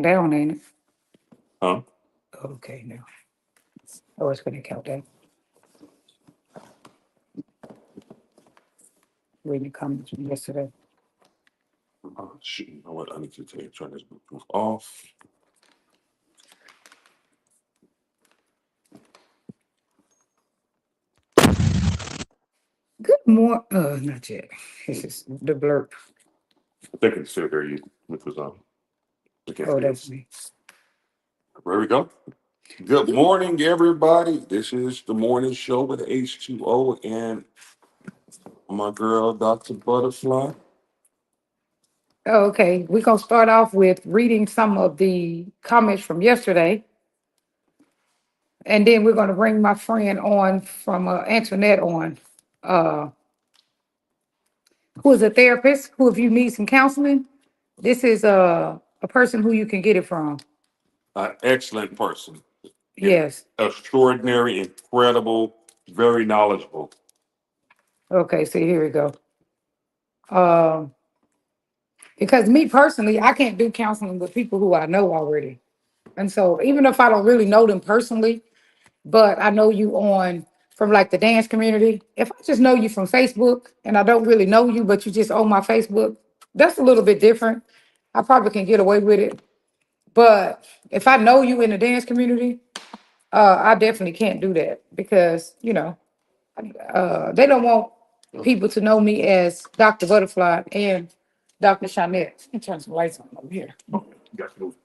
Down, ain't it? Huh? Okay, no. Oh, it's gonna count down. Reading the comments from yesterday. Oh, shoot, you know what? I need to turn this Bluetooth off. Good morning. Not yet. This is the blurb. I think it's still there, you, which was I can't Oh, hear. that's me. There we go. Good morning, everybody. This is the morning show with H2O and my girl, Dr. Butterfly. Oh, okay. We're gonna start off with reading some of the comments from yesterday, and then we're gonna bring my friend on from Antoinette on, uh, who is a therapist. Who, if you need some counseling, this is a person who you can get it from. An excellent person. Yes. Extraordinary, incredible, very knowledgeable. Okay. So here we go. Um, because me personally, I can't do counseling with people who I know already. And so even if I don't really know them personally, but I know you on from like the dance community, if I just know you from Facebook and I don't really know you, but you just own my Facebook, that's a little bit different. I probably can get away with it. But if I know you in the dance community, I definitely can't do that because, they don't want people to know me as Dr. Butterfly and Dr. Chanette. Let me turn some lights on over here. You got to move.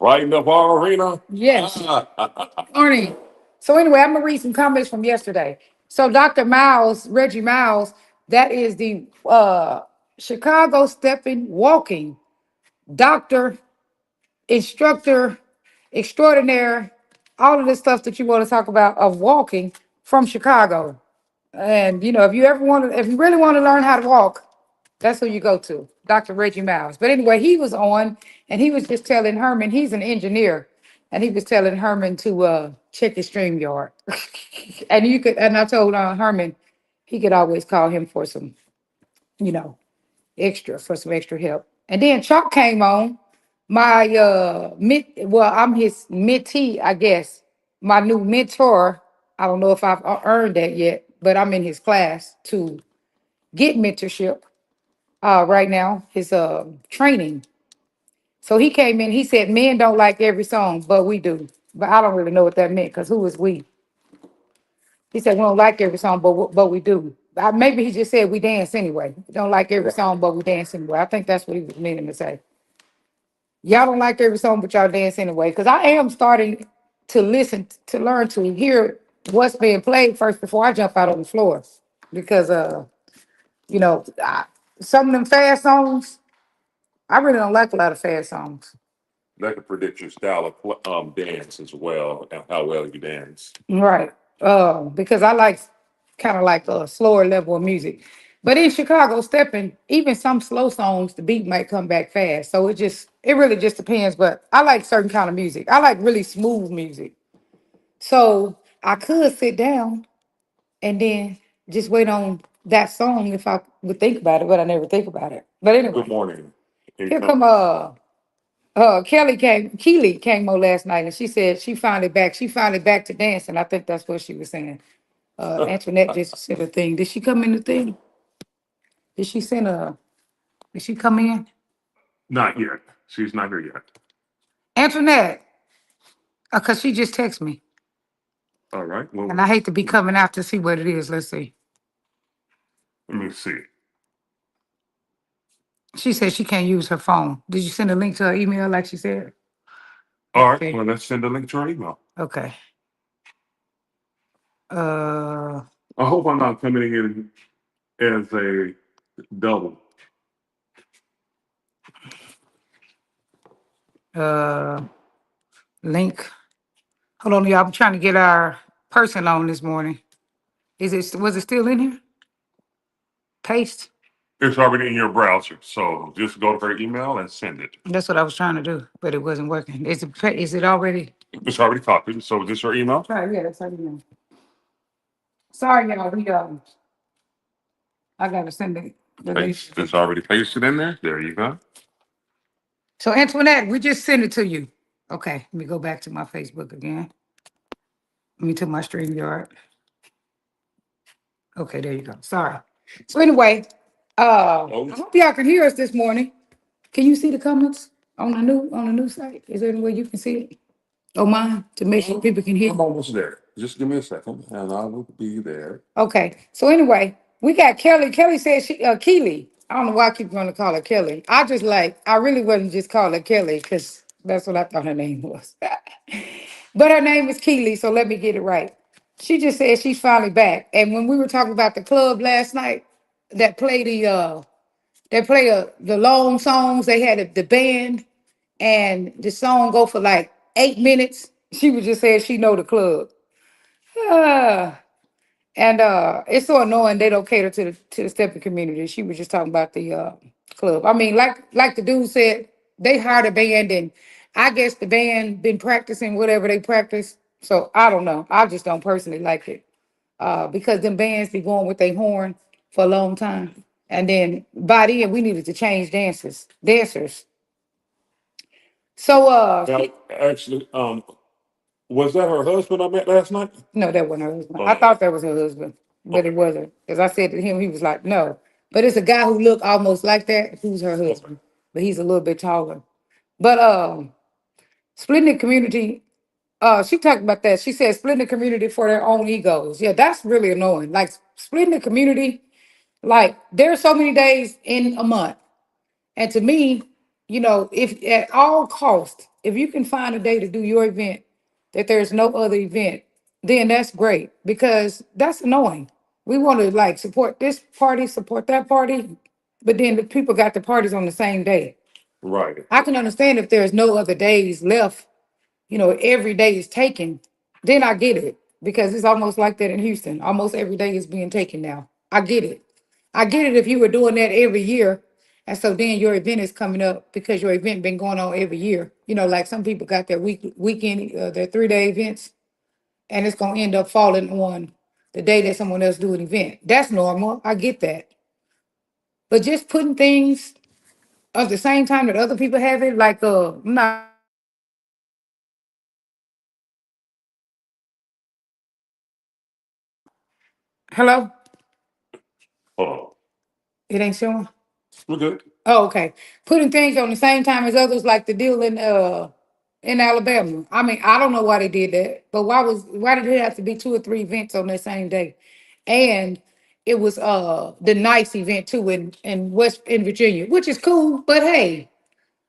Right in the bar arena. Yes. Morning. So anyway, I'm gonna read some comments from yesterday. So Dr. Miles, Reggie Miles, that is the Chicago stepping walking doctor, instructor, extraordinaire, all of this stuff that you want to talk about of walking from Chicago. And if you ever want to, if you really want to learn how to walk, that's who you go to, Dr. Reggie Miles. But anyway, he was on and he was just telling Herman, he's an engineer, and he was telling Herman to check his StreamYard. And I told Herman he could always call him for some, you know, for some extra help. And then Chuck came on, my I'm his mentee, I guess, my new mentor. I don't know if I've earned that yet, but I'm in his class to get mentorship right now, his training. So he came in, he said, men don't like every song, but we do. But I don't really know what that meant because who is we? He said, we don't like every song, but we do. Maybe he just said we dance anyway. We don't like every song, but we dance anyway. I think that's what he was meaning to say. Y'all don't like every song, but y'all dance anyway. Because I am starting to listen, to learn to hear what's being played first before I jump out on the floor. Because, some of them fast songs, I really don't like a lot of fast songs. That can predict your style of dance as well and how well you dance. Right. Because I like kind of like a slower level of music. But in Chicago, stepping, even some slow songs, the beat might come back fast. So it really just depends. But I like certain kind of music. I like really smooth music. So I could sit down and then just wait on that song if I would think about it, but I never think about it. But Good anyway, morning. here come Keely came on last night and she said she finally back to dancing. I think that's what she was saying. Antoinette just said a thing. Did she come in the thing? Did she send a did she come in? Not yet. She's not here yet. Antoinette, cause she just texted me. All right. Well, And I hate to be coming out to see what it is. Let's see. let me see. She said she can't use her phone. Did you send a link to her email like she said? All right. Okay. Well, let's send a link to our email. Okay. Uh I hope I'm not coming in as a double. uh link. Hold on, y'all. I'm trying to get our person on this morning. Was it still in here? Paste. It's already in your browser. So just go to her email and send it. That's what I was trying to do, but it wasn't working. Is it already? It's already copied. So is this your email? Right, yeah, that's how you know. Sorry, y'all. I gotta send the link. Paste. It's already pasted in there. There you go. So Antoinette, we just sent it to you. Okay, let me go back to my Facebook again. Let me to my StreamYard. Okay, there you go. Sorry. So anyway, I hope y'all can hear us this morning. Can you see the comments on the new site? Is there any way you can see it? Oh, mine to make sure people can hear. I'm almost there. Just give me a second, and I will be there. Okay. So anyway, we got Kelly. Kelly said she Keely. I don't know why I keep going to call her Kelly. I really wouldn't just call her Kelly because that's what I thought her name was. But her name is Keely, so let me get it right. She just said she's finally back. And when we were talking about the club last night that play the long songs, they had the band and the song go for like 8 minutes. She was just saying she know the club. Ah, and it's so annoying they don't cater to the stepping community. She was just talking about the club. I mean, like the dude said, they hired a band and I guess the band been practicing whatever they practice. So I don't know. I just don't personally like it. Because them bands be going with their horn for a long time. And then by the end, we needed to change dancers. So Now, actually, was that her husband I met last night? no, that wasn't her husband. I Oh, thought that was her husband, but it wasn't. Because I said to him, he was like, no. But it's a guy who looked almost like that, who's her husband. But he's a little bit taller. But splitting the community, she talked about that. She said splitting the community for their own egos. Yeah, that's really annoying. Like splitting the community, like there are so many days in a month. And to me, if at all cost, if you can find a day to do your event, that there's no other event, then that's great because that's annoying. We want to like support this party, support that party, but then the people got the parties on the same day. right. I can understand if there's no other days left, every day is taken, then I get it because it's almost like that in Houston. Almost every day is being taken now. I get it. I get it if you were doing that every year. And so then your event is coming up because your event been going on every year. Like some people got their weekend, their 3-day events, and it's going to end up falling on the day that someone else do an event. That's normal. I get that. But just putting things at the same time that other people have it, like, I'm not, hello? Oh, It ain't showing? we're good. Oh, okay. Putting things on the same time as others, like the deal in Alabama. I mean, I don't know why they did that, but why did it have to be 2 or 3 events on that same day? And it was the nice event too in Virginia, which is cool. But hey,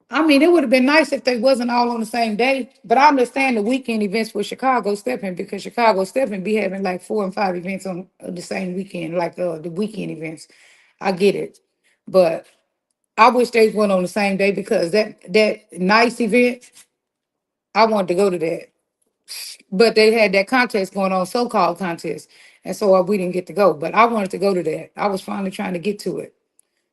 I mean, it would have been nice if they wasn't all on the same day. But I understand the weekend events with Chicago Stepping because Chicago Stepping be having like 4 and 5 events on the same weekend, like the weekend events. I get it, but I wish they went on the same day because that nice event, I wanted to go to that. But they had that contest going on, so-called contest. And so we didn't get to go. But I wanted to go to that. I was finally trying to get to it.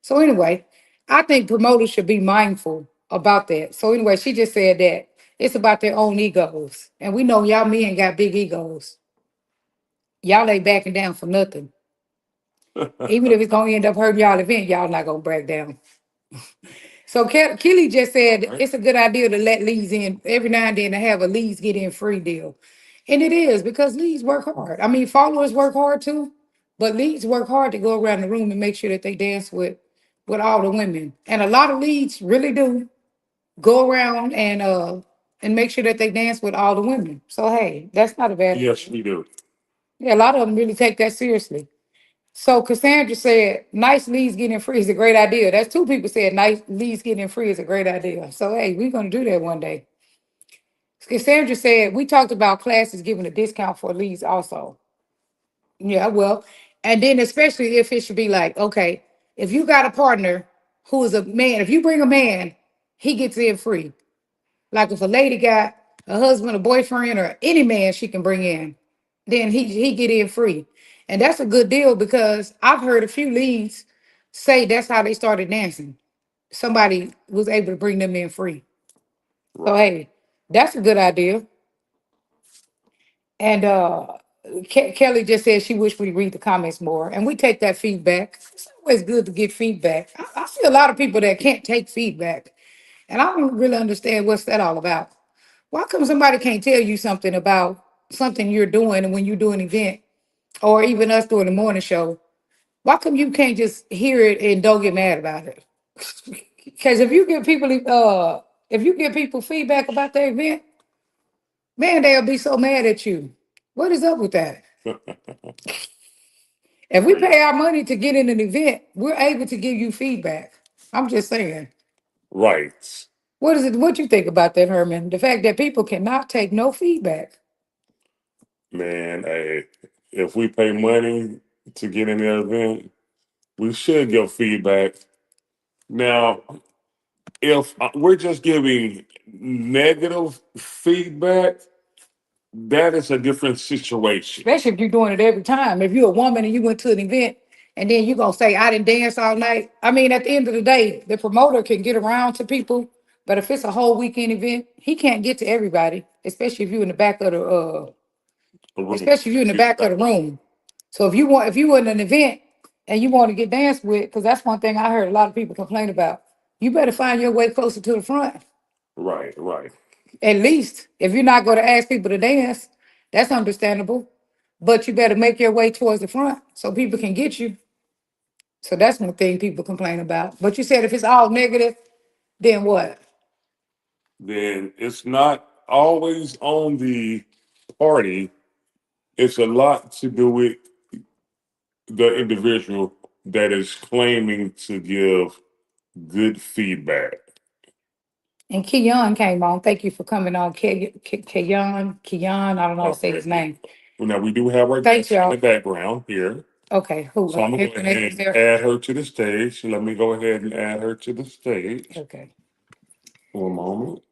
So anyway, I think promoters should be mindful about that. So anyway, she just said that it's about their own egos. And we know y'all men got big egos. Y'all ain't backing down for nothing. Even if it's gonna end up hurting y'all event, y'all not gonna break down. So Keely just said Right. it's a good idea to let leads in every now and then to have a leads get in free deal. And it is because leads work hard. I mean, followers work hard too, but leads work hard to go around the room and make sure that they dance with all the women. And a lot of leads really do go around and make sure that they dance with all the women. So hey, that's not a bad idea. Yes, we do. Yeah, a lot of them really take that seriously. So Cassandra said, nice leads getting free is a great idea. That's 2 people said nice leads getting free is a great idea. So hey, we're gonna do that one day. Cassandra said, we talked about classes giving a discount for leads also. Yeah, well, and then especially if it should be like, okay, if you got a partner who is a man, if you bring a man, he gets in free. Like if a lady got a husband, a boyfriend, or any man she can bring in, then he get in free. And that's a good deal because I've heard a few leads say that's how they started dancing. Somebody was able to bring them in free. So Right. hey, that's a good idea. And Kelly just said she wished we read the comments more, and we take that feedback. It's always good to get feedback. I see a lot of people that can't take feedback, And I don't really understand what's that all about. Why come somebody can't tell you something about something you're doing and when you do an event, or even us doing the morning show? Why come you can't just hear it and don't get mad about it? Because if you give people feedback about their event, man, they'll be so mad at you. What is up with that? If we pay our money to get in an event, we're able to give you feedback. I'm just saying. Right. What is it? What you think about that, Herman? The fact that people cannot take no feedback. Man, hey, if we pay money to get in the event, we should give feedback. Now, if we're just giving negative feedback, that is a different situation. Especially if you're doing it every time. If you're a woman and you went to an event and then you're gonna say, I didn't dance all night. I mean, at the end of the day, the promoter can get around to people, but if it's a whole weekend event, he can't get to everybody, especially if you're in the back of especially if you're in the back of the room. So if you were in an event and you want to get danced with, because that's one thing I heard a lot of people complain about, you better find your way closer to the front. Right, right. At least if you're not going to ask people to dance, that's understandable. But you better make your way towards the front so people can get you. So that's one thing people complain about. But you said if it's all negative, then what? Then it's not always on the party. It's a lot to do with the individual that is claiming to give good feedback. And Keon came on. Thank you for coming on. Keon, I don't know how to say his name. Well, now we do have our Thanks, guest in y'all. the background here. Okay, who? So I'm gonna go ahead and add her to the stage. So let me go ahead and add her to the stage. Okay. For a moment.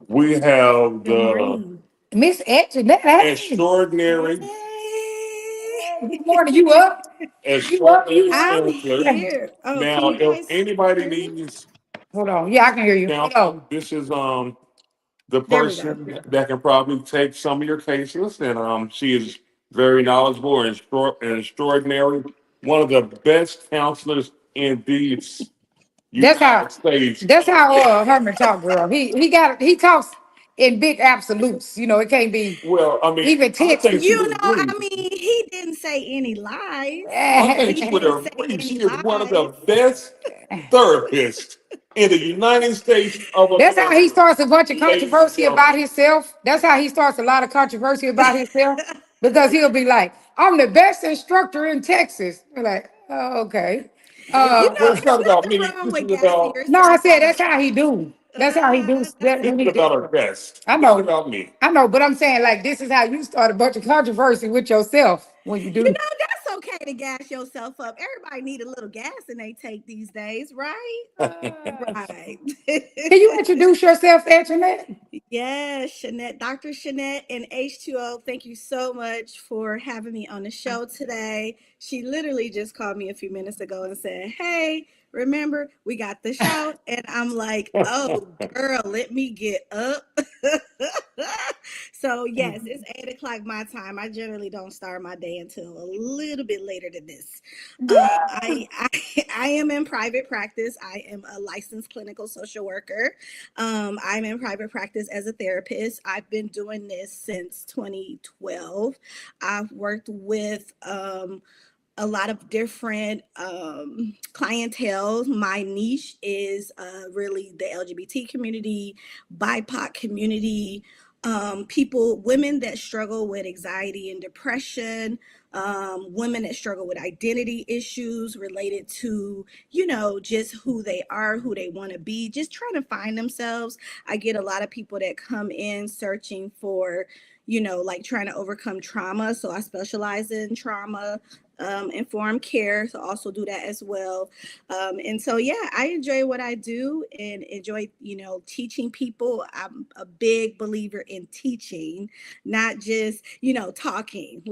We have Good the morning. Miss Antoinette. Hey. extraordinary, Good morning. You up? extraordinary I'm counselor. here. Oh, can Now, you if guys anybody hear me? needs Hold on. Yeah, I can hear you. Hold counsel, on. this is the There we go. person that can probably take some of your cases, and she is very knowledgeable and extraordinary. One of the best counselors in these That's how United States. Herman talk, girl. He talks in big absolutes. You know, it can't be Well, I mean, even I think she You would know, agree. I mean, he didn't say any lies. I think He she would didn't say agree. any She is one of the lies. best therapists in the United States of That's how he America. starts a bunch of Ladies and controversy about gentlemen. himself. That's how he starts a lot of controversy about himself because he'll be like, "I'm the best instructor in Texas." We're like, "Oh, okay." You Well, know, it's it's not about nothing me. wrong This with is gassing about No, I yourself said that's up. how he do. That's how he do. this is about our best. I It's not know. about me. I know, but I'm saying like this is how you start a bunch of controversy with yourself when you You do. know, that's okay to gas yourself up. Everybody need a little gas in they take these days, right? Right. Can you introduce yourself, Antoinette? Yes, Shanette, Dr. Shanette and H2O, thank you so much for having me on the show today. She literally just called me a few minutes ago and said, "Hey, remember, we got the show." And I'm like, "Oh, girl, let me get up." So, yes, it's 8 o'clock my time. I generally don't start my day until a little bit later than this. I am in private practice. I am a licensed clinical social worker. I'm in private practice as a therapist. I've been doing this since 2012. I've worked with a lot of different clientele. My niche is really the LGBT community, BIPOC community, people, women that struggle with anxiety and depression, women that struggle with identity issues related to, just who they are, who they want to be, just trying to find themselves. I get a lot of people that come in searching for, like trying to overcome trauma. So I specialize in trauma informed care, so also do that as well. And so yeah, I enjoy what I do and enjoy teaching people. I'm a big believer in teaching, not just talking.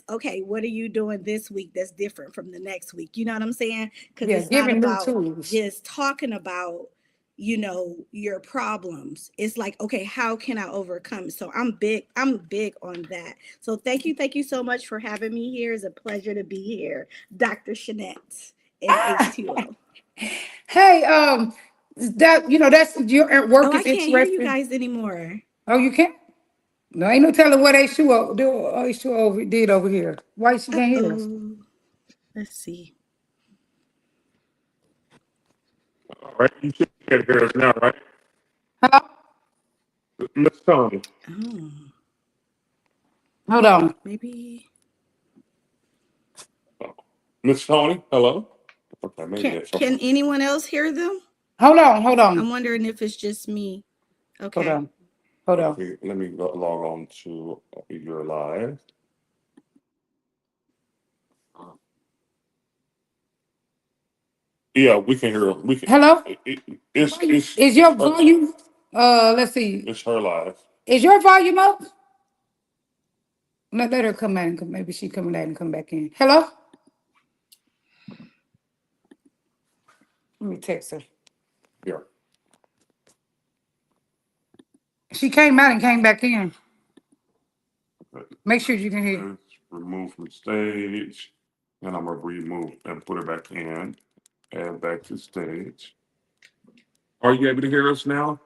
Okay, what are you doing this week that's different from the next week? You know what I'm saying? Because Yeah, it's not giving new about tools. just talking about your problems. It's like, okay, how can I overcome? So I'm big on that. So thank you so much for having me here. It's a pleasure to be here, Dr. Shanette and H2O. Hey, That that's your work Oh, I is can't hear you interesting. guys anymore. Oh, you can't. No, ain't no telling what H2O did over here. Why she can't hear us? Oh, let's see. All right, you should get hear us now, right? Hello? Miss Tony. Oh, Hold on. maybe Miss Tony, hello. Okay, maybe can that's can something. anyone else hear them? Hold on. Hold on. I'm wondering if it's just me. Hold Okay. on. Hold on. Okay, let me log on to your live. Yeah, we can hear. We can. Hello? It's Is your volume let's see. it's her live. Is your volume up? Let her come out and come. Maybe she coming out and come back in. Hello? Let me text her. Yeah. She came out and came back in. Okay. Make sure you can hear. Let's remove from stage, and I'm gonna remove and put it back in. Add back to stage. Are you able to hear us now?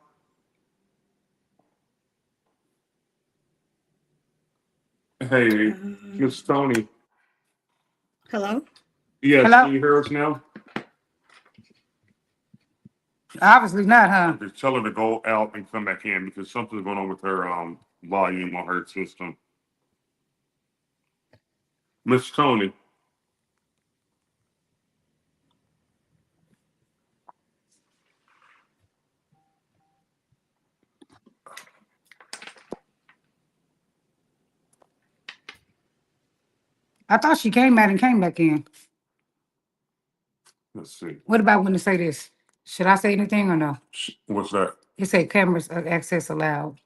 Hey, Miss Tony. Hello. Yes, Hello? can you hear us now? Obviously not, huh? Just tell her to go out and come back in because something's going on with her volume on her system. Miss Tony. I thought she came out and came back in. Let's see. What about when it say this? Should I say anything or no? What's that? It say cameras access allowed.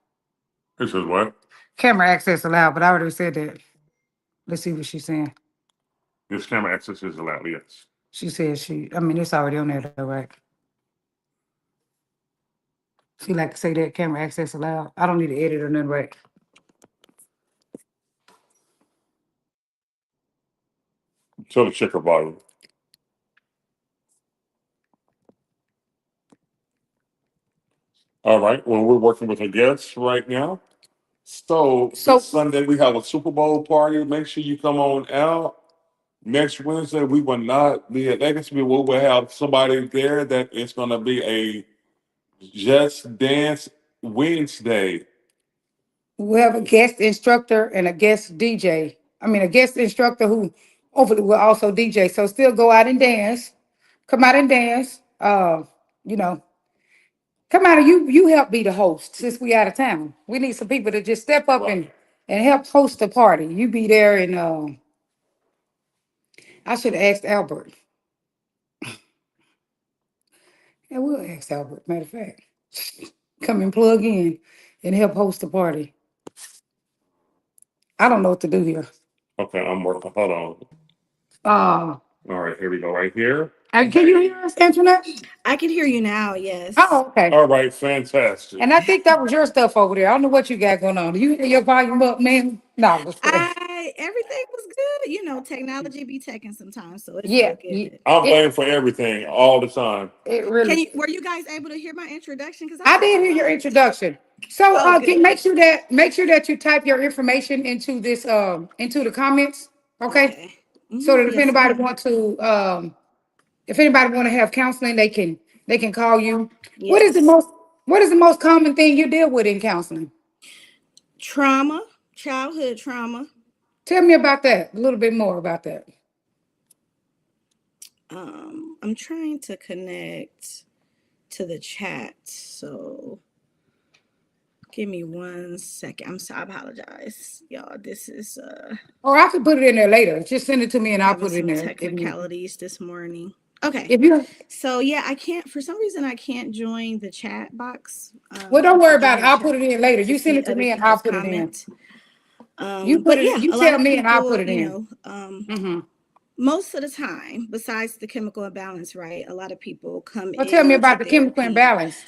It says what? Camera access allowed, but I already said that. Let's see what she's saying. This camera access is allowed, yes. She said it's already on there though, right? She like to say that camera access allowed. I don't need to edit or nothing, right? Tell her to check her volume. All right. Well, we're working with a guest right now. So So this Sunday we have a Super Bowl party. Make sure you come on out. Next Wednesday we will not be at Legacy. We will have somebody there that is going to be a Just Dance Wednesday. we have a guest instructor and a guest DJ. I mean, a guest instructor who hopefully will also DJ. So still go out and dance. Come out and dance. You know, come out and you help be the host since we out of town. We need some people to just step up and help host the party. You be there and I should have asked Albert. Yeah, we'll ask Albert, matter of fact. Come and plug in and help host the party. I don't know what to do here. Okay, I'm working. Hold on. Uh All right, here we go. Right here. can you hear us, internet? I can hear you now. Yes. Oh, okay. All right, fantastic. And I think that was your stuff over there. I don't know what you got going on. Do you hear your volume up, man? No, I'm just playing. Everything was good. Technology be taking some time, so it's all Yeah, good. I'm it, playing for everything all the time. it really. Were you guys able to hear my introduction? Because I I did hear your introduction. So Oh, good. make sure that you type your information into this into the comments, okay? Okay. So that Yes, ma'am. if anybody want to have counseling, they can call you. What is the Yes. most what is the most common thing you deal with in counseling? Trauma, childhood trauma. Tell me about that, a little bit more about that. I'm trying to connect to the chat, so give me 1 second. I apologize, y'all. This is Or I could put it in there later. Just send it to me and I'll having put it in some there. technicalities this morning. Okay. If you So yeah, I can't for some reason I can't join the chat box. well, don't worry To about join it. the I'll put chat it in later. to You send see it to other me and I'll people's put it in. comments. But yeah, You a lot tell of me and I'll put people, it in. Mm-hmm. most of the time, besides the chemical imbalance, right? A lot of people come Well, tell me into about the chemical therapy imbalance.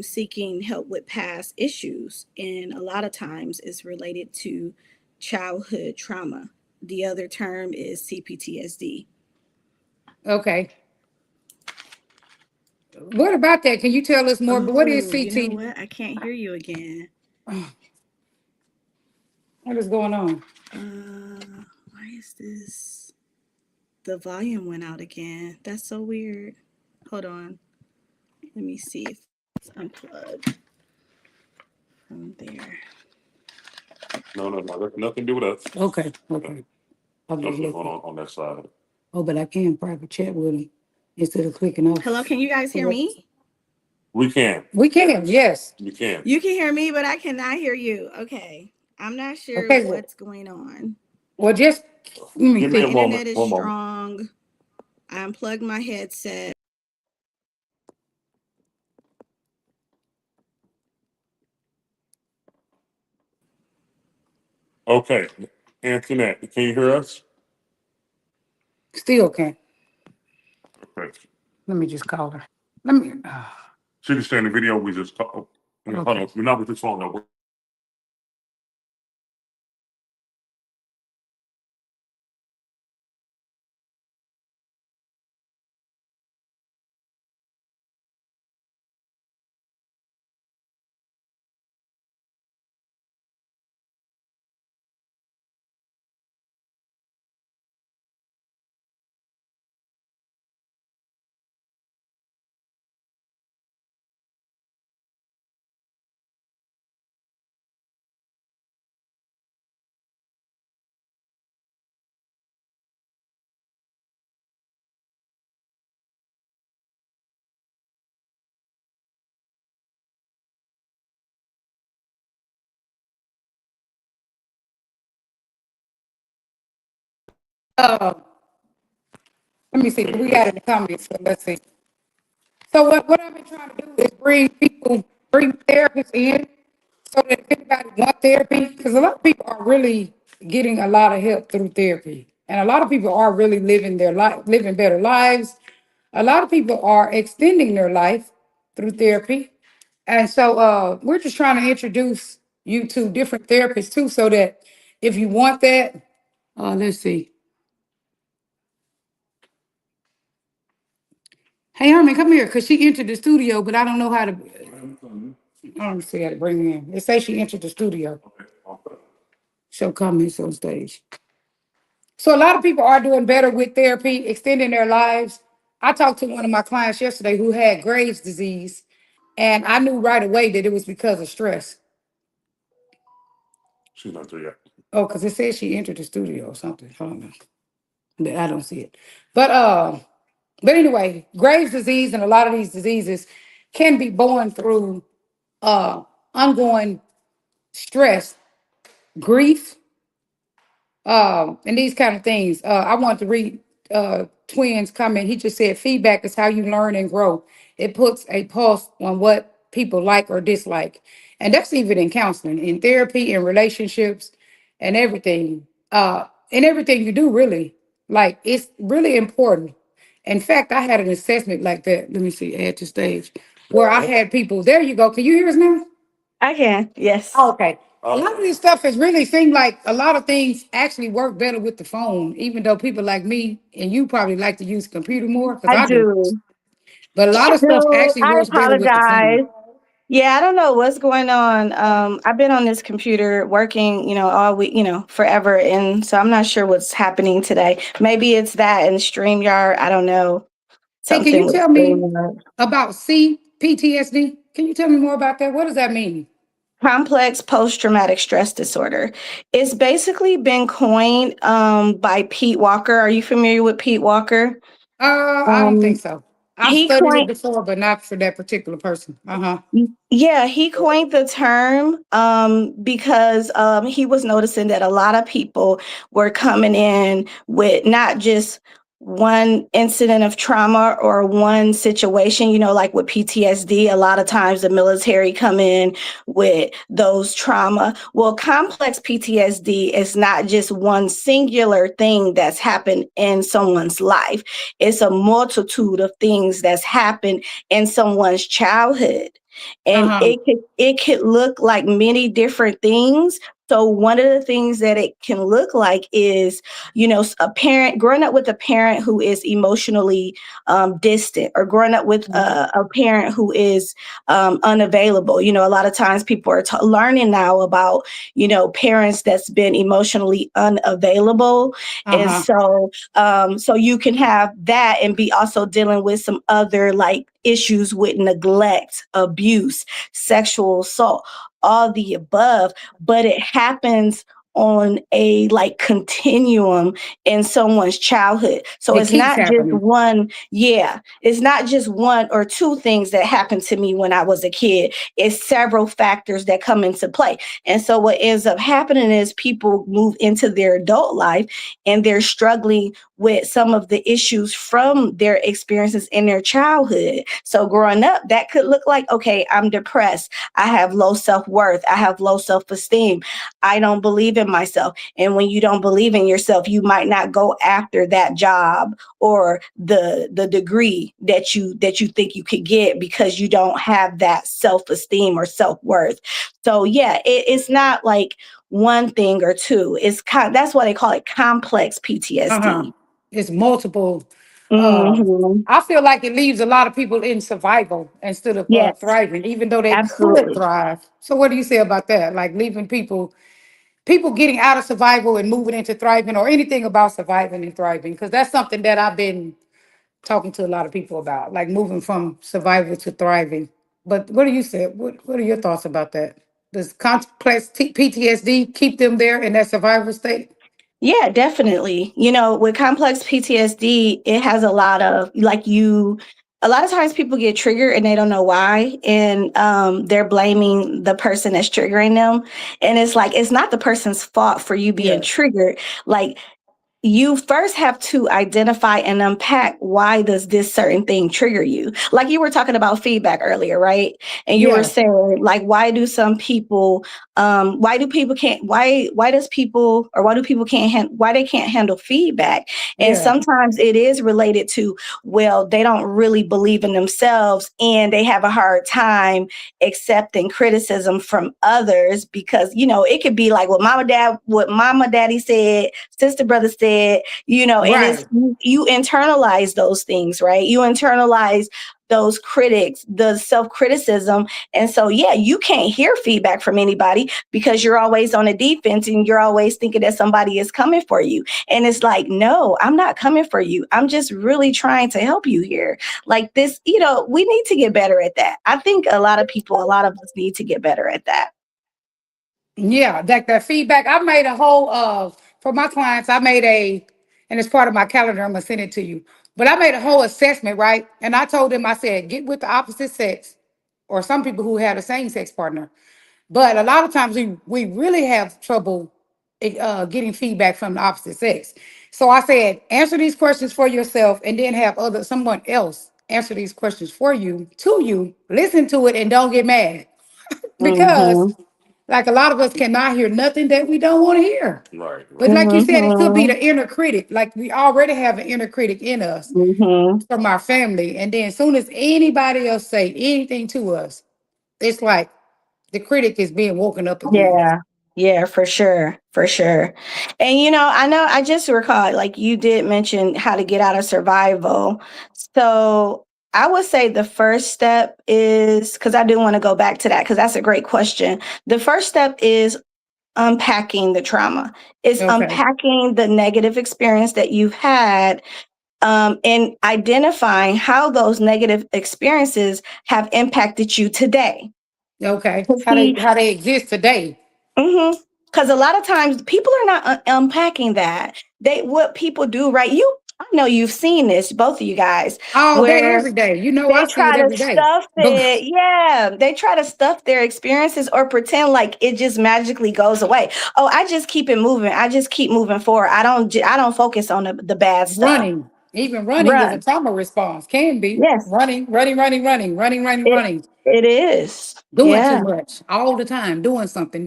seeking help with past issues, and a lot of times it's related to childhood trauma. The other term is CPTSD. Okay. What about that? Can you tell us more? But what is Oh, you know CT? what? I can't hear you again. What is going on? Why is this? The volume went out again. That's so weird. Hold on. Let me see if it's unplugged from there. No, nothing to do with us. Okay, okay. I'm just Nothing going looking. on that side. Oh, but I can private chat with him instead of clicking off. Hello, can you guys hear me? We can. We can, yes. We can. You can hear me, but I cannot hear you. Okay. I'm not sure Okay, what's going on. well, just let me Give me see. a My moment. internet is One moment. strong. I unplugged my headset. Okay. Antoinette, can you hear us? Still can't. Okay. Let me just call her. Let me. She can stay in the video. We just talk. Hold Okay. on. We're not with this phone though. Uh, let me see. We got it in the comments. So let's see. So what I've been trying to do is bring therapists in, so that if anybody want therapy, because a lot of people are really getting a lot of help through therapy, and a lot of people are really living their life, living better lives. A lot of people are extending their life through therapy, and so we're just trying to introduce you to different therapists too, so that if you want that, let's see. Hey, Herman, come here, because she entered the studio, but I don't know how to. I don't see how to bring her in. It says she entered the studio. Show comments on stage. So a lot of people are doing better with therapy, extending their lives. I talked to one of my clients yesterday who had Graves' disease, and I knew right away that it was because of stress. She's not there yet. Oh, because it says she entered the studio or something. I don't know. But I don't see it. But anyway, Graves' disease and a lot of these diseases can be born through ongoing stress, grief, and these kind of things. I want to read Twins' comment. He just said, feedback is how you learn and grow. It puts a pulse on what people like or dislike. And that's even in counseling, in therapy, in relationships, and everything. And everything you do, really. Like, it's really important. In fact, I had an assessment like that. Let me see, add to stage, where I had people. There you go. Can you hear us now? I can, yes. Oh, okay. A lot of this stuff has really seemed like a lot of things actually work better with the phone, even though people like me and you probably like to use computer more, because I I do. do. But a lot I of stuff do. actually I works better with the phone. apologize. Yeah, I don't know what's going on. I've been on this computer working, all week, forever. And so I'm not sure what's happening today. Maybe it's that and StreamYard. I don't know. Hey, can Something you with tell me StreamYard. about CPTSD? Can you tell me more about that? What does that mean? Complex post-traumatic stress disorder. It's basically been coined by Pete Walker. Are you familiar with Pete Walker? I don't think Um, so. I've he studied it coined before, but not for that particular person. Uh-huh. Yeah, he coined the term because he was noticing that a lot of people were coming in with not just one incident of trauma or one situation, like with PTSD. A lot of times the military come in with those trauma. Well, complex PTSD is not just one singular thing that's happened in someone's life. It's a multitude of things that's happened in someone's childhood. And Uh-huh. it could look like many different things, So one of the things that it can look like is, a parent growing up with a parent who is emotionally distant, or growing up with a parent who is unavailable. A lot of times people are learning now about, parents that's been emotionally unavailable. And so you can have that and be also dealing with some other like issues with neglect, abuse, sexual assault, all the above, but it happens on a like continuum in someone's childhood. So It it's keeps not just happening. it's not just one or two things that happened to me when I was a kid. It's several factors that come into play. And so what ends up happening is people move into their adult life and they're struggling with some of the issues from their experiences in their childhood. So growing up, that could look like, okay, I'm depressed. I have low self-worth. I have low self-esteem. I don't believe in myself. And when you don't believe in yourself, you might not go after that job or the degree that you think you could get because you don't have that self-esteem or self-worth. So yeah, it's not like one thing or two. That's why they call it complex PTSD. It's multiple. Uh, Hmm. I feel like it leaves a lot of people in survival instead of Yes, thriving, even though they could absolutely. thrive. So, what do you say about that? Like leaving people getting out of survival and moving into thriving, or anything about surviving and thriving? Because that's something that I've been talking to a lot of people about, like moving from survival to thriving. But what do you say? What are your thoughts about that? Does complex PTSD keep them there in that survival state? Yeah, definitely. With complex PTSD, it has a lot of a lot of times people get triggered and they don't know why. And they're blaming the person that's triggering them. And it's like, it's not the person's fault for you being Yeah. triggered. Like, you first have to identify and unpack, why does this certain thing trigger you? Like you were talking about feedback earlier, right? And you were Yeah. saying, like, why do some people why do people can't why does people or why do people why they can't handle feedback? And Yeah. sometimes it is related to, well, they don't really believe in themselves and they have a hard time accepting criticism from others, because it could be like what mama daddy said, sister brother said, and it's Right. you internalize those things, right? You internalize those critics, the self-criticism. And so yeah, you can't hear feedback from anybody because you're always on the defense and you're always thinking that somebody is coming for you. And it's like, no, I'm not coming for you. I'm just really trying to help you here. Like this, we need to get better at that. I think a lot of us need to get better at that. Yeah, that feedback. I made a whole for my clients, and it's part of my calendar, I'm gonna send it to you. But I made a whole assessment, right? And I told them, I said, get with the opposite sex, or some people who have a same-sex partner. But a lot of times we really have trouble getting feedback from the opposite sex. So I said, answer these questions for yourself and then have someone else answer these questions for you, to you, listen to it and don't get mad. Because Mm-hmm. like a lot of us cannot hear nothing that we don't want to hear. Right, But right. like you said, it could be Mm-hmm. the inner critic. Like we already have an inner critic in us Mm-hmm. from our family. And then as soon as anybody else say anything to us, it's like the critic is being woken up again. Yeah. Yeah, for sure. For sure. And I know I just recall, like you did mention how to get out of survival. So I would say the first step is, because I do want to go back to that, because that's a great question. The first step is unpacking the trauma. It's Okay. unpacking the negative experience that you've had, and identifying how those negative experiences have impacted you today. Okay. To see. How they exist today. Because a lot of times people are not unpacking that. What people do, right? I know you've seen this, both of you guys, All day, where every day. You know, I they see it try to every day. stuff But it. Yeah, they try to stuff their experiences or pretend like it just magically goes away. Oh, I just keep it moving. I just keep moving forward. I don't focus on the bad stuff. running, even running is a Run. trauma response, can be. Yes, it Running. it is. Doing too Yeah. much all the time, doing something.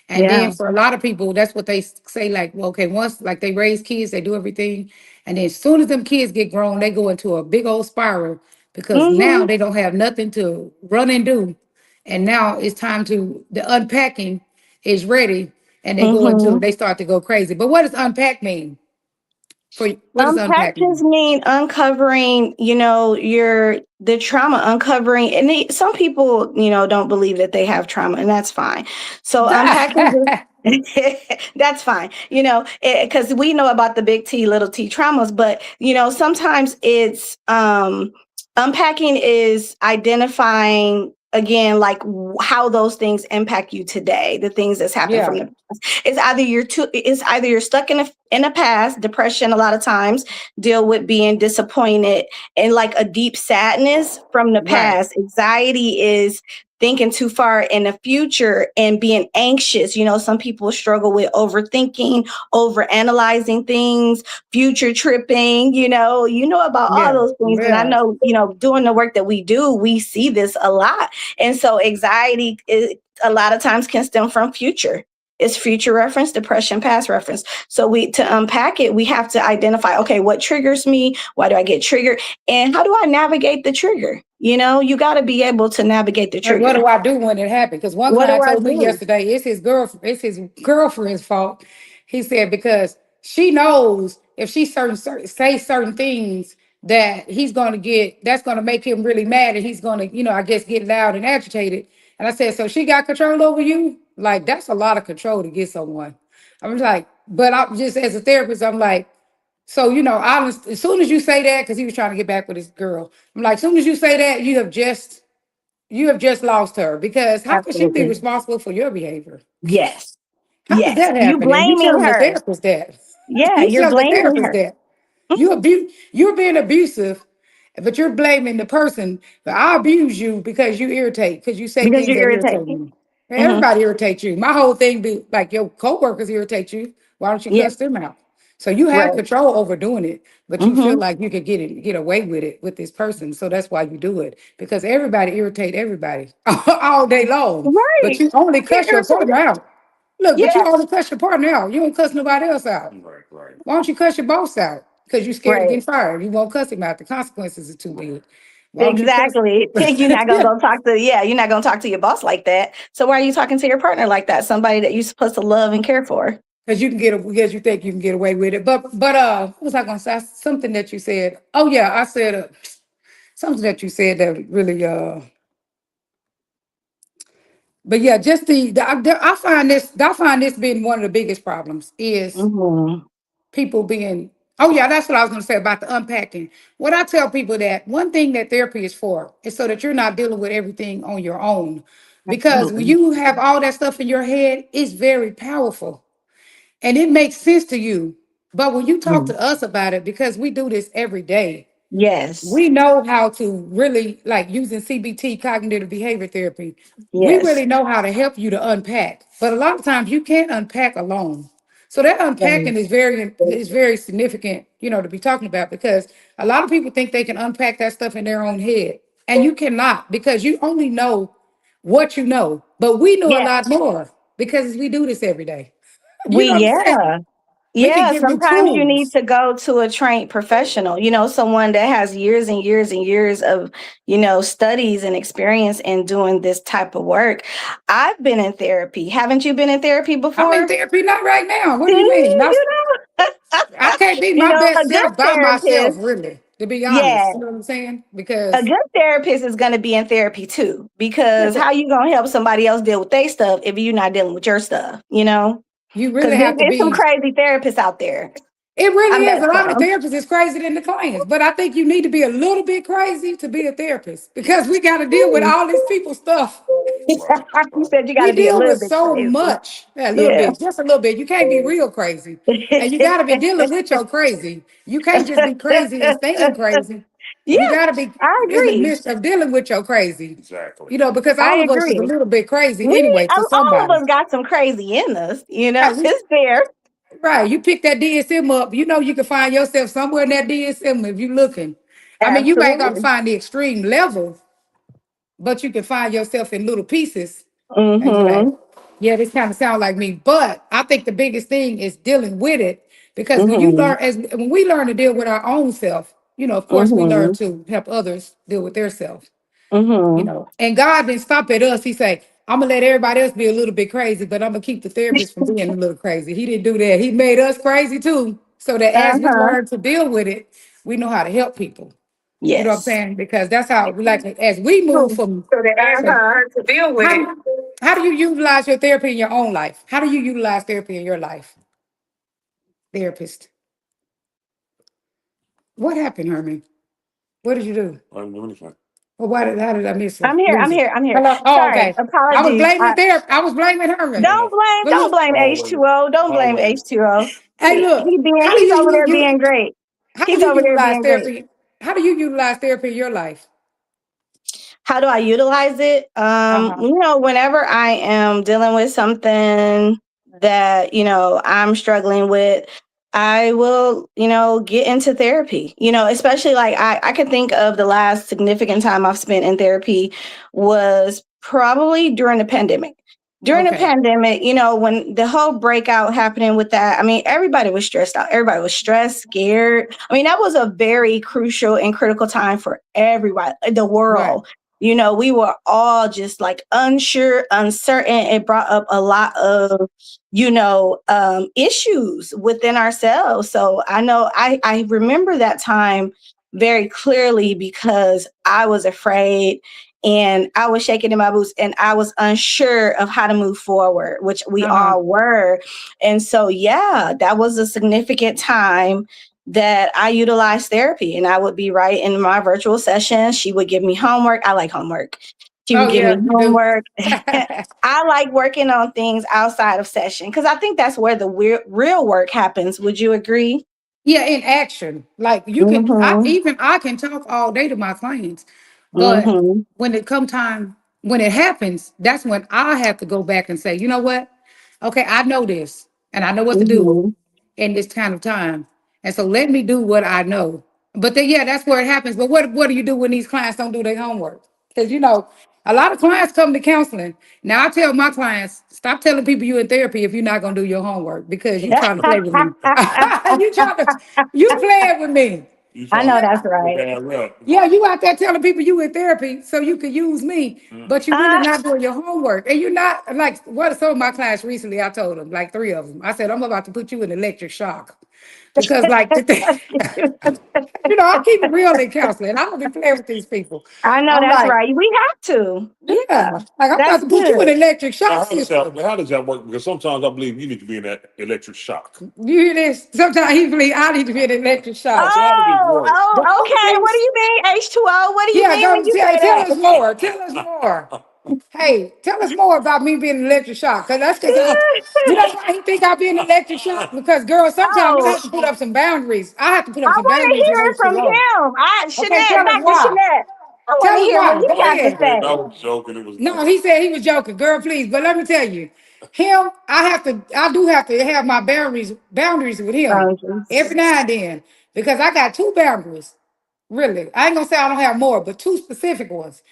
And Yeah. then for a lot of people, that's what they say, like, well, okay, once like they raise kids, they do everything. And then as soon as them kids get grown, they go into a big old spiral because now Mm-hmm. they don't have nothing to run and do. And now it's time to the unpacking. is ready and they go into Mm-hmm. it, they start to go crazy. But what does unpack mean? For what does Unpack unpack mean? just mean uncovering, the trauma, uncovering, and some people, don't believe that they have trauma, and that's fine. So unpacking that's fine, because we know about the big T, little T traumas, but sometimes it's unpacking is identifying again, like how those things impact you today, the things that's happened from Yeah, the past. It's either you're stuck in a past, depression a lot of times deal with being disappointed, and like a deep sadness from the right. past. Anxiety is thinking too far in the future and being anxious. Some people struggle with overthinking, over analyzing things, future tripping. You know about all Yeah, those things, and I yeah. know, doing the work that we do, we see this a lot. And so anxiety a lot of times can stem from future. It's future reference, depression, past reference. So to unpack it, we have to identify, okay, what triggers me? Why do I get triggered? And how do I navigate the trigger? You got to be able to navigate the Like, what trigger. do I do when it happened? Because one What do client I told me do? yesterday it's his girlfriend's fault. He said because she knows if she say certain things that he's going to get, that's going to make him really mad, and he's going to, I guess, get loud and agitated. And I said, so she got control over you? Like, that's a lot of control to get someone. I'm like, but I'm just, as a therapist, I'm like, so, honest, as soon as you say that, because he was trying to get back with his girl, I'm like, as soon as you say that, you have just lost her, because how can she be Absolutely. responsible for your behavior? Yes. How does Yes. that You happen? And you blaming telling the her. therapist that. Yeah, You you're telling the blaming therapist her. that. You're being abusive, but you're blaming the person. But I abuse you because you irritate, because you say Because things you're that irritate irritating. me. And Hmm. everybody irritates you. My whole thing be like your coworkers irritate you. Why don't you Yeah. cuss them out? So you have Right. control over doing it, but you feel Hmm. like you could get away with it with this person. So that's why you do it, because everybody irritate everybody all day long. But Right. you only You're cuss your irritated. partner out. Look, but you Yeah. only cuss your partner out. You don't cuss nobody else out. Right, right. Why don't you cuss your boss out? Because you're scared of Right. getting fired. You won't cuss him out. The consequences are too big. Why don't you cuss? Exactly. You're not gonna Yeah, go talk to you're not gonna talk to your boss like that. So why are you talking to your partner like that? Somebody that you're supposed to love and care for. because because you think you can get away with it. But what was I gonna say? Something that you said. Oh yeah, I said something that you said that really but yeah, just I find this being one of the biggest problems is Hmm. people being, oh yeah, that's what I was going to say about the unpacking. What I tell people, that one thing that therapy is for is so that you're not dealing with everything on your own, because when Absolutely. you have all that stuff in your head, it's very powerful and it makes sense to you. But when you talk Mm. to us about it, because we do this every day, Yes. we know how to really, like using CBT, cognitive behavior therapy. We Yes. really know how to help you to unpack. But a lot of times you can't unpack alone. So that Right. unpacking is very significant, to be talking about, because a lot of people think they can unpack that stuff in their own head. And you cannot, because you only know what you know. But we know a Yeah. lot more because we do this every day. You We know what I'm saying? yeah. We can Yeah, give you sometimes you need tools. to go to a trained professional, someone that has years and years and years of, studies and experience in doing this type of work. I've been in therapy. Haven't you been in therapy I'm in before? therapy, not right now. What See, do you mean? know, I can't be my a best good self by myself, therapist, really, to be yeah, honest. You know what I'm saying? a Because good therapist is going to be in therapy too, yeah, because how you going to help somebody else deal with their stuff if you're not dealing with your stuff, you Because really have to there's some be. crazy therapists out there. It I really is. met A lot of some. therapists is crazy than the clients, but I think you need to be a little bit crazy to be a therapist, because we got to deal with all these people stuff. Right, You right. said you got We to be a deal little with bit so crazy. much, a little Yeah. bit, just a little bit. You can't be real crazy, and you got to be dealing with your crazy. You can't just be crazy and staying crazy. You Yeah, got to be I in the agree. midst of dealing with your crazy. Exactly. Because I all of us is a agree. little bit crazy We anyway to all of somebody. us got some crazy in us, Right, It's there. right. You pick that DSM up, you can find yourself somewhere in that DSM if you're looking. I mean, you ain't gonna Absolutely. find the extreme level, but you can find yourself in little pieces, and you're like, Mm-hmm. yeah, this kind of sound like me. But I think the biggest thing is dealing with it, because Mm-hmm. when we learn to deal with our own self, of course we learn Mm-hmm. to help others deal with their self. Mm-hmm. And God didn't stop at us. He said, I'm gonna let everybody else be a little bit crazy, but I'm gonna keep the therapist from being a little crazy. He didn't do that. He made us crazy too, so that as we Uh-huh. learn to deal with it, we know how to help people. You know what I'm Yes. saying? Because that's how, like, as we move from. So the as we So learn to deal with it. how do you utilize your therapy in your own life? How do you utilize therapy in your life, therapist? What happened, Herman? What did you do? I didn't do anything. Well, how did I miss her? I'm here. I'm Lose her? here. I'm here. Hello? Oh, Sorry. okay. I was Apologies. blaming I was blaming Herman. Yeah. But Don't look, blame Always. H2O. Don't blame Always. H2O. hey, look. How do He's over there you being great. how do He's you over there utilize being great. therapy? How do you utilize therapy in your life? How do I utilize it? Uh-huh. Whenever I am dealing with something that, I'm struggling with, I will, get into therapy, especially like I can think of the last significant time I've spent in therapy was probably during the pandemic. During the Okay. pandemic, when the whole breakout happening with that, I mean, everybody was stressed out. Everybody was stressed, scared. I mean, that was a very crucial and critical time for everybody, the Right. world. We were all just like unsure, uncertain. It brought up a lot of, issues within ourselves. So I know I remember that time very clearly because I was afraid and I was shaking in my boots and I was unsure of how to move forward, which we Uh-huh. all were. And so, yeah, that was a significant time that I utilized therapy, and I would be right in my virtual sessions. She would give me homework. I like homework. She Oh would give yeah, me you do. homework. I like working on things outside of session because I think that's where the real work happens. Would you agree? Yeah, in action. Like Mm-hmm. I can talk all day to my clients, but Mm-hmm. when it happens, that's when I have to go back and say, you know what? Okay, I know this and I know what to do Mm-hmm. in this kind of time. And so let me do what I know. But then yeah, that's where it happens. But what do you do when these clients don't do their homework? Because a lot of clients come to counseling. Now I tell my clients, stop telling people you're in therapy if you're not gonna do your homework because you trying to play with me. You playing with me. You I trying know to that's get a right. bad rep. Yeah, you out there telling people you in therapy so you can use me, but you really Uh, not doing your homework. And you're not like what some of my clients recently, I told them, like 3 of them. I said, I'm about to put you in electric shock. Because like the thing, I keep it real in counseling. I don't be playing with these people. I know I'm that's like, right. We have to. Yeah, yeah, like I'm about that's to put you in good. electric Now, shock system. how does that work? Because sometimes I believe you need to be in that electric shock. You hear this? Sometimes he believe I need to be in electric shock. So how does this work? The Okay. What do focus. you mean, H2O? What do you Yeah, mean when go you tell us say more. Tell us more. Hey, tell us more about me being an electric shock. Cause that's because you know that? why he think I be an electric shock? Because girls, sometimes I Oh, have to put up some boundaries. I have to put I up some want to boundaries with hear it from H2O. him. Okay, Shanette, tell us Dr. why. Shanette, I want to Tell us hear what why. you Go got to ahead. Man, I say. was joking. It was No, he said he was joking. Girl, please. But let me tell you, I do have to have my boundaries with him Boundaries. every now and then. Because I got two boundaries. Really. I ain't gonna say I don't have more, but two specific ones.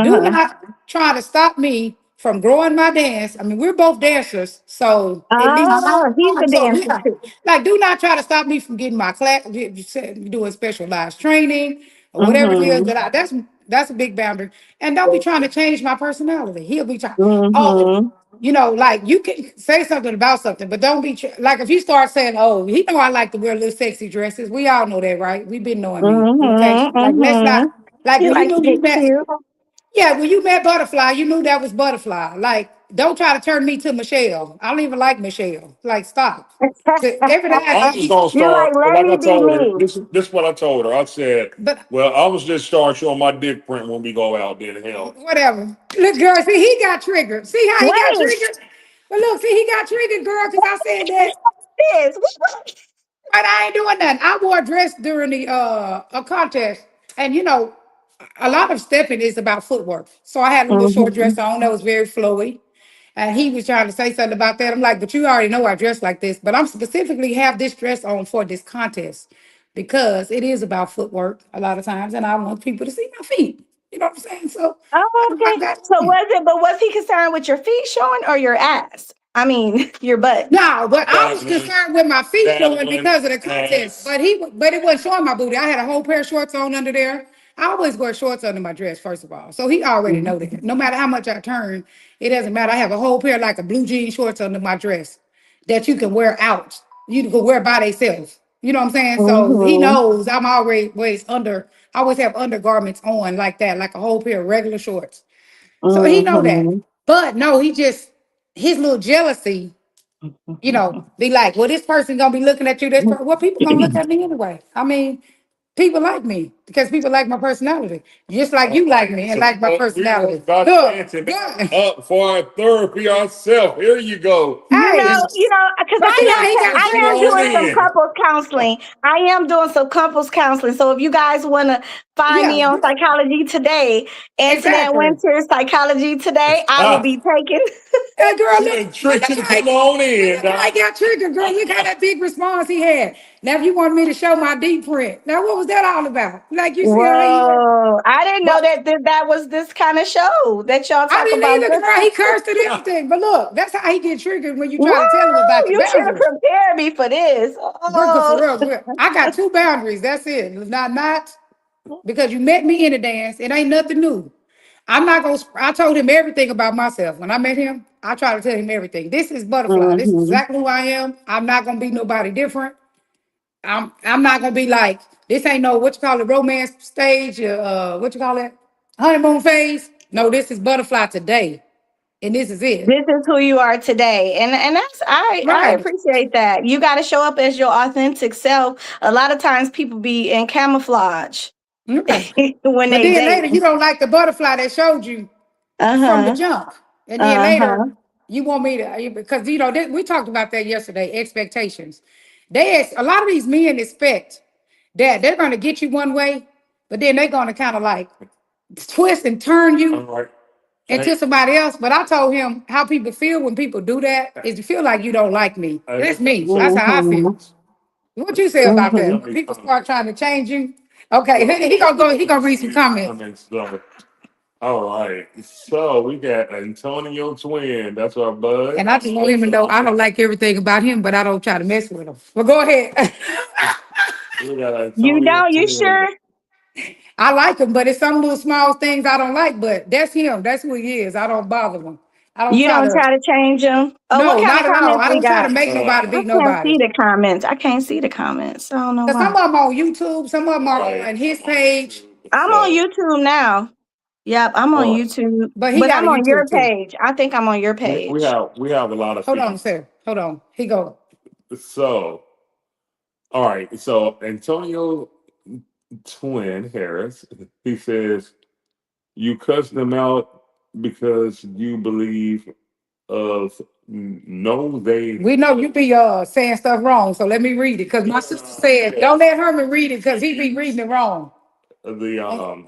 Do Uh-huh. not try to stop me from growing my dance. I mean, we're both dancers, so at least He's a so dancer yeah. too. Like, do not try to stop me from getting my class, doing specialized training or whatever it is Mm-hmm. that that's a big boundary. And don't be trying to change my personality. He'll be trying. Oh, Mm-hmm. like you can say something about something, but don't be like if you start saying, "Oh, he know I like to wear little sexy dresses." We all know that, right? We've been knowing me. Okay, Mm-hmm. like let's Mm-hmm. not like He when you likes to knew get you met. cute. Yeah, when you met Butterfly, you knew that was Butterfly. Like, don't try to turn me to Michelle. I don't even like Michelle. Like, stop. Every I'm day, just gonna You're like, start. let Like I me be told her, me. this is what I told her. I said, but well, I was just start showing my dick print when we go out there to hell. whatever. Look, girl, see, he got triggered. See how he got Wait, triggered? But look, see, he got triggered, girl, because I said that. this. But I ain't doing nothing. I wore a dress during the a contest, and a lot of stepping is about footwork. So I had a little short Mm-hmm. dress on that was very flowy. And he was trying to say something about that. I'm like, but you already know I dress like this. But I'm specifically have this dress on for this contest because it is about footwork a lot of times, and I want people to see my feet. You know what I'm saying? So Oh, I okay. got So was he concerned with your feet showing or your ass? I mean, your butt. no, but I was Dazzling, concerned with my feet showing dazzling because of the contest. ass. But it wasn't showing my booty. I had a whole pair of shorts on under there. I always wear shorts under my dress, first of all. So he already know that. No matter how much I turn, it doesn't matter. I have a whole pair like a blue jean shorts under my dress that you can wear out. You can wear by themselves. You know what I'm saying? So he Mm-hmm. knows I'm always under, I always have undergarments on like that, like a whole pair of regular shorts. So he know that. Mm-hmm. But no, his little jealousy, be like, well, this person gonna be looking at you. Well, people gonna look at me anyway. I mean, people like me because people like my personality, just like you like me and like my personality. Dr. Look, Anthony good. up for our therapy ourselves. Here you go. Hey, Because but see how he got I am Come on doing some in. couples counseling. I am doing some couples counseling. So if you guys want to find me on Psychology Today, Antoinette exactly. Winter Psychology Today, I will be taking. Hey, girl, You look, done tricked him. look how Come on in, look how I Doc. got triggered, girl. Look how that big response he had. Now, if you want me to show my deep print, now what was that all about? Like you see how he, Whoa! I didn't know but that was this kind of show that y'all I talk didn't about. either, girl. He cursed and everything. But look, that's how he get triggered when you Woo! try to tell him about the You should have boundaries. prepared me for this. Good for Oh. real. Good. I got two boundaries. That's it. Not because you met me in a dance. It ain't nothing new. I'm not gonna. I told him everything about myself when I met him. I try to tell him everything. This is Butterfly. This is Mm-hmm. exactly who I am. I'm not gonna be nobody different. I'm not gonna be like this. Ain't no what you call it romance stage. What you call it honeymoon phase. No, this is Butterfly today, and this is it. This is who you are today. And that's I Right. appreciate that. You got to show up as your authentic self. A lot of times people be in camouflage Okay. when But they then date. later you don't like the butterfly that showed you from the Uh-huh. jump. And then later, Uh-huh. you want me to, because we talked about that yesterday, expectations. A lot of these men expect that they're going to get you one way, but then they're going to kind of like twist and turn All you right. into somebody else. But I told him how people feel when people do that is you feel like you don't like me. That's me. So, That's how I Mm-hmm. feel. What you say about Mm-hmm. that? When people start trying to change you. Okay, he gonna read some comments. All right. So we got Antonio Twin. That's our bud. And I just want him to know I don't like everything about him, but I don't try to mess with him. But go ahead. We got You Antonio know, you Twin. sure? I like him, but it's some little small things I don't like, but that's him. That's who he is. I don't bother him. I don't You try don't to, try to change them? Oh, what no, kind not of at all. comments I we don't try to got? make nobody I beat can't nobody. see the comments. I can't see the comments. I don't know Because some why. of them on YouTube, some of them are Right. on his page, I'm on So, YouTube now. Yep, I'm on all right. YouTube. but he But got a I'm on your YouTube too. page. I think I'm on your We, we page. have we have a lot of Hold on, feedback. sir. Hold on. He go. So, all right. So Antonio Twin Harris, he says you cussed them out because you believe of no they. We know you be saying stuff wrong, so let me read it. Because my sister said, don't let Herman read it because he be reading it wrong. The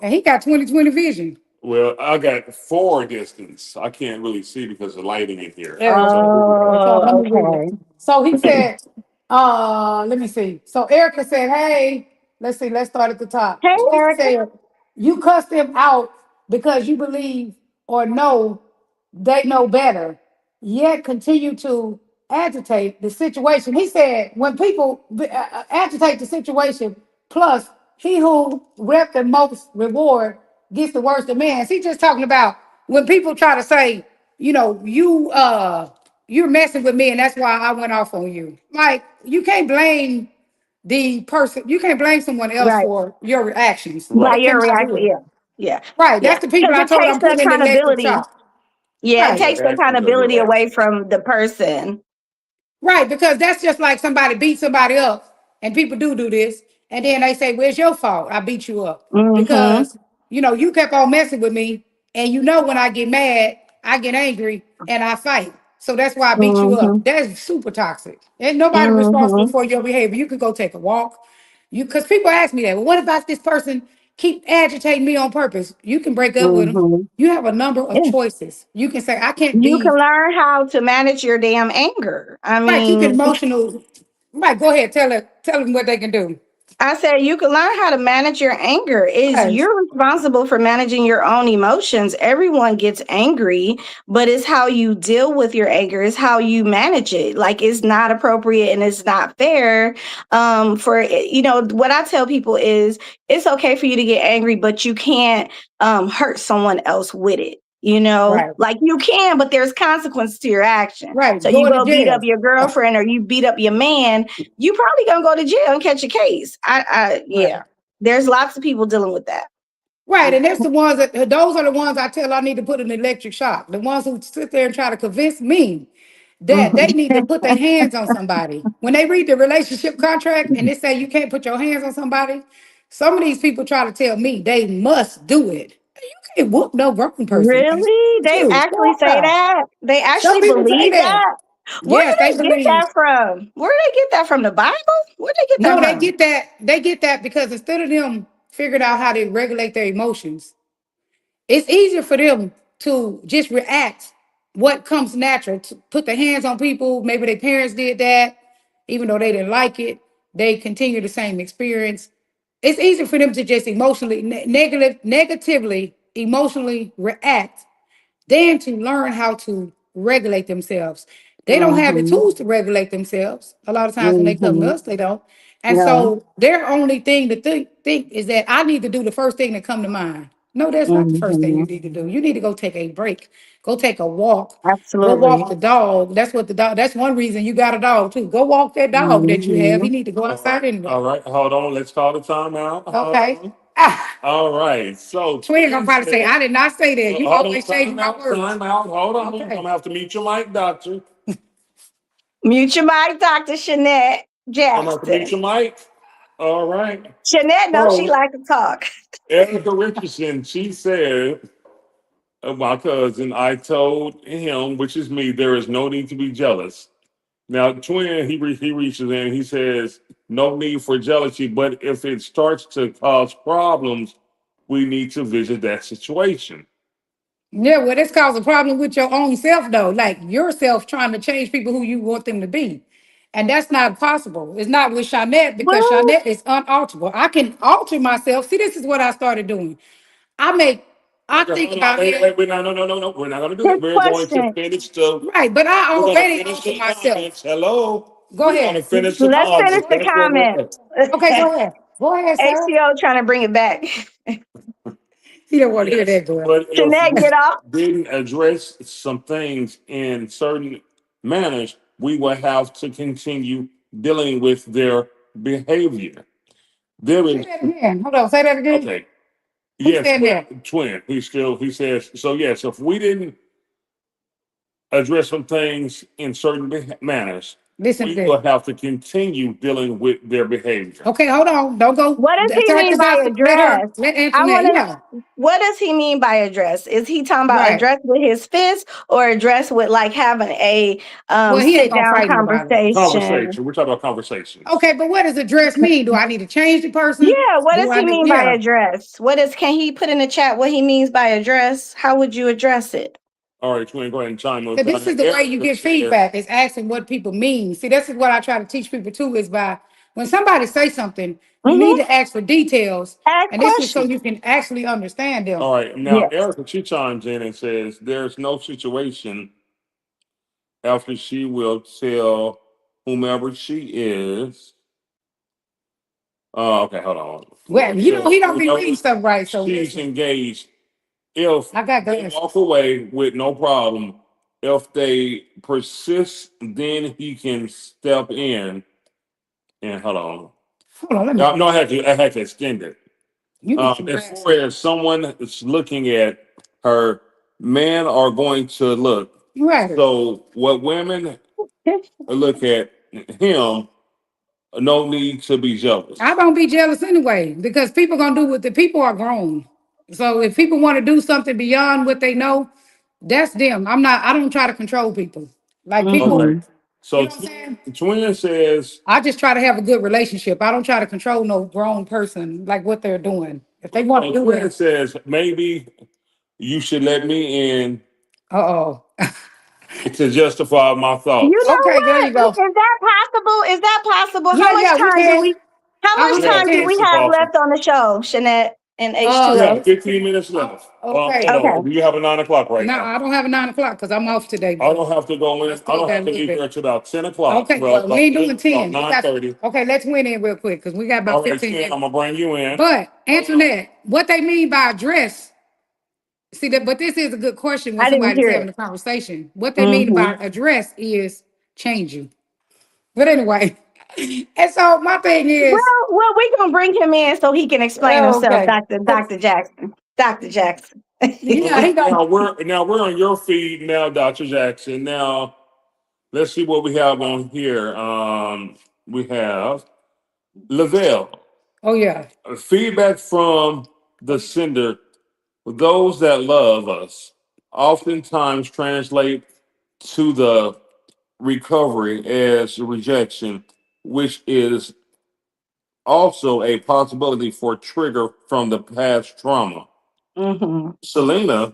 And he got 20/20 vision. Well, I got 4 distance. I can't really see because of lighting in here. There you So go. So let Oh, me read it. okay. So he said, let me see. So Erica said, hey, let's see, let's start at the top. Hey, She Erica. said, you cussed him out because you believe or know they know better, yet continue to agitate the situation. He said, when people agitate the situation, plus he who rep the most reward gets the worst demands. He's just talking about when people try to say, you're messing with me and that's why I went off on you. Like you can't blame the person, you can't blame someone else Right. for your reactions. By right. They your cannot do reaction. it. Yeah. Yeah. Right. Yeah. That's the people Because I it told takes I'm the putting in the electric accountability. shop. Yeah, it Right. takes the Reactions are your accountability away actions. from the person. Right, because that's just like somebody beat somebody up, and people do this, and then they say, "Where's your fault? I beat you up Mm-hmm. because you kept on messing with me, and when I get mad, I get angry and I fight. So that's why I beat you Mm-hmm. up. That's super toxic. And nobody responsible Mm-hmm. for your behavior. You could go take a walk. Because people ask me that. Well, what about this person keep agitating me on purpose? You can break up with them. Mm-hmm. You have a number of Yeah. choices. You can say, I can't You can be learn how to manage your damn anger. I right. Keep it mean, emotional. Right, go ahead. Tell them what they can do. I said you can learn how to manage your anger. Right. You're responsible for managing your own emotions. Everyone gets angry, but it's how you deal with your anger, it's how you manage it. Like it's not appropriate and it's not fair. What I tell people is it's okay for you to get angry, but you can't hurt someone else with it. Right. Like you can, but there's consequence to your action. Right. So you Going to go beat jail. up your girlfriend or you beat up your man, you probably gonna go to jail and catch a case. Right. There's lots of people dealing with that. Right, and that's the ones those are the ones I tell I need to put an electric shock. The ones who sit there and try to convince me that they need to put their hands on somebody. When they read the relationship contract and they say you can't put your hands on somebody, some of these people try to tell me they must do it. You can't whoop no grown person. Really? They Dude, actually say yeah. that? They Some actually people say believe that. that? Where Yes, do they they get believe. that from? Where do they get that from? The Bible? Where do they get No, that they from? get that. They get that because instead of them figuring out how to regulate their emotions, it's easier for them to just react what comes natural, to put their hands on people. Maybe their parents did that, even though they didn't like it. They continue the same experience. It's easier for them to just emotionally, negatively, emotionally react than to learn how to regulate themselves. They don't have the Mm-hmm. tools to regulate themselves. A lot of times when they come to Mm-hmm. us, they don't. And No. so their only thing to think is that I need to do the first thing that come to mind. No, that's not the first thing Mm-hmm. you need to do. You need to go take a break. Go take a walk. Go Absolutely. walk the dog. That's one reason you got a dog too. Go walk that dog that you have. Mm-hmm. He need to go outside anyway. All right, hold on. Let's call the timeout. Okay. Hold on. Ah, All right. So Twin gonna probably say, I did not say that. You hold on, always change time my out, words. time out. Hold on. Okay. I'm gonna have to mute your mic, doctor. Mute your mic, Dr. Shanette I'm gonna have to mute Jackson. your mic. All right. Shanette knows she So like to talk. Erica Richardson, she said, my cousin, I told him, which is me, there is no need to be jealous. Now, Twin, he reaches in, he says, no need for jealousy, but if it starts to cause problems, we need to visit that situation. Yeah, well, this causes a problem with your own self, though. Like yourself trying to change people who you want them to be. And that's not possible. It's not with Shanette because Well, Shanette is unalterable. I can alter myself. See, this is what I started doing. I Okay, think hold on. about Hey, it. wait, no. We're not going to do his that. We're going to question. finish the. Right, but I We're going to already finish alter the myself. comments. Hello. Go We're going to ahead. finish the Let's finish comments. the That's where we're comments. at. Okay, go ahead. Go ahead, sir. HCO trying to bring it back. He don't want to hear Yes, that, girl. but if Shanette, get off. we didn't address some things in certain manners, we will have to continue dealing with their behavior. There Say is that again. Hold on. Say that again. okay. Who Yes, said that? twin. He says so. Yes, if we didn't address some things in certain manners, Listen to we will this. have to continue dealing with their behavior. Okay, hold on. Don't go. What does he Attack mean the by doctor. address? Let I Antoinette. want to. Yeah. What does he mean by address? Is he talking about Right. address with his fist or address with like having a Well, he ain't sit gonna down fight nobody. conversation? Conversation. We're talking about conversations. Okay, but what does address mean? Do I need to change the person? Yeah, what Do does I he need? mean by Yeah. address? Can he put in the chat what he means by address? How would you address it? All right, twin. Go ahead and chime in. So this is the way you get feedback. Is asking what people mean. See, this is what I try to teach people too. Is by when somebody say something, you need to ask for details, Ask and this is so questions. you can actually understand them. All right. Now, Yes. Erica, she chimes in and says, there's no situation after she will tell whomever she is. Okay, hold on. Well, you know he don't be reading stuff right. So She's listen, engaged. If I got they glasses. walk away with no problem, if they persist, then he can step in and hold on. Hold on, let me. No, I had to extend it. You need some As glasses. far as someone is looking at her, men are going to look. Right. So what women look at him, no need to be jealous. I don't be jealous anyway because people gonna do what the people are grown. So if people want to do something beyond what they know, that's them. I don't try to control people. Like people, Okay. you So know what I'm saying? Twin says, I just try to have a good relationship. I don't try to control no grown person like what they're doing. If they want to do Twin it, says, maybe you should let me in uh-oh. to justify my thoughts. You know Okay, there what? you go. Is that possible? Is that possible? Yeah, How much yeah, we time do can. we How I much time do understand. we have left on the show, Shanette and You Uh, have H2O? 15 minutes left. Okay. No, Okay. you have a 9 o'clock right No, now. I don't have a 9 o'clock because I'm off today. I don't have to go in. I still don't got have a to little leave bit. here until about 10 o'clock. Okay, Well, well, we ain't doing 10. about We got- 9:30. Okay, let's win in real quick because we got about All right, 15 10, minutes. I'm going to bring you in. But, Antoinette, what they mean by address, see that, but this is a good question when I didn't somebody's hear having it. a conversation. What they mean Mm-hmm. by address is change you. But anyway, and so my thing is, Well, we're gonna bring him in so he can explain himself, okay, Dr. Jackson. Dr. Jackson. yeah, he got Now we're on your feed now, Dr. Jackson. Now let's see what we have on here. We have Lavelle. oh yeah, Feedback from the sender. Those that love us oftentimes translate to the recovery as rejection, which is also a possibility for trigger from the past trauma. Mm-hmm. Selena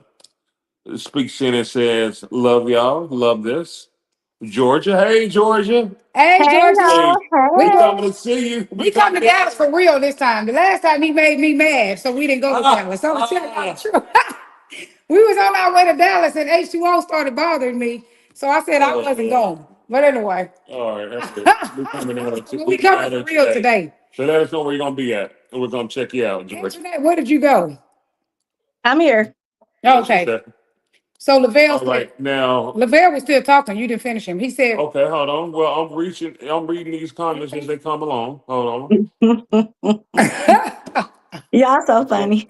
speaks in and says, "Love y'all, love this." Georgia, hey Georgia, hey Hey Georgia, hey, y'all. we we Hey. go. coming to see you. We come to Dallas for real this time. The last time he made me mad, so we didn't go to Ah, Dallas. So to tell you the truth, we was on our way to Dallas and H2O started bothering me. So I said I wasn't going. But anyway, All right, that's good. We coming out to we coming for real today. So let us know where you're gonna be at, and we're gonna check you out, Georgia. Antoinette, where did you go? I'm here. Okay. So Lavelle All said, right, now, Lavelle was still talking. You didn't finish him. He said, okay, hold on. Well, I'm reading these comments as they come along. Hold Y'all so on. funny.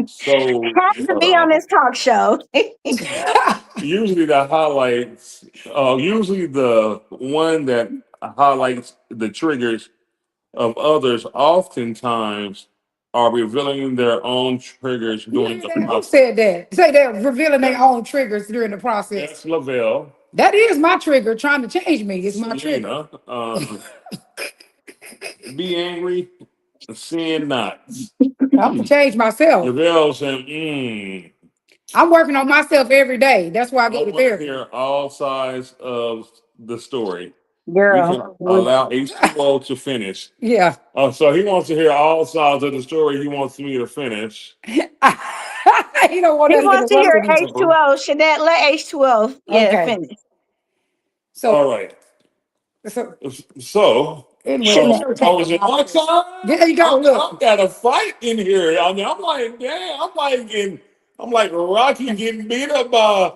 So, Has to be on this talk show. usually the highlights, usually the one that highlights the triggers of others, oftentimes are revealing their own triggers during the who process. said that? Say they're revealing their own triggers during the process. That's Lavelle. That is my trigger. Trying to change me is my trigger. Selena, be angry, sin not. I'm gonna change myself. Lavelle saying, I'm working on myself every day. That's why I I go to want to therapy. hear all sides of the story. We can Girl. allow H2O to finish. Yeah. So he wants to hear all sides of the story. He wants me to finish. He don't want He us to wants get to hear interrupted either. H2O. Shanette, let H2O Okay. finish. So, All right. so So, anyway, Shanette. I was in one time. there you go. Look. I've got a fight in here. I mean, I'm like, damn, I'm like Rocky getting beat up by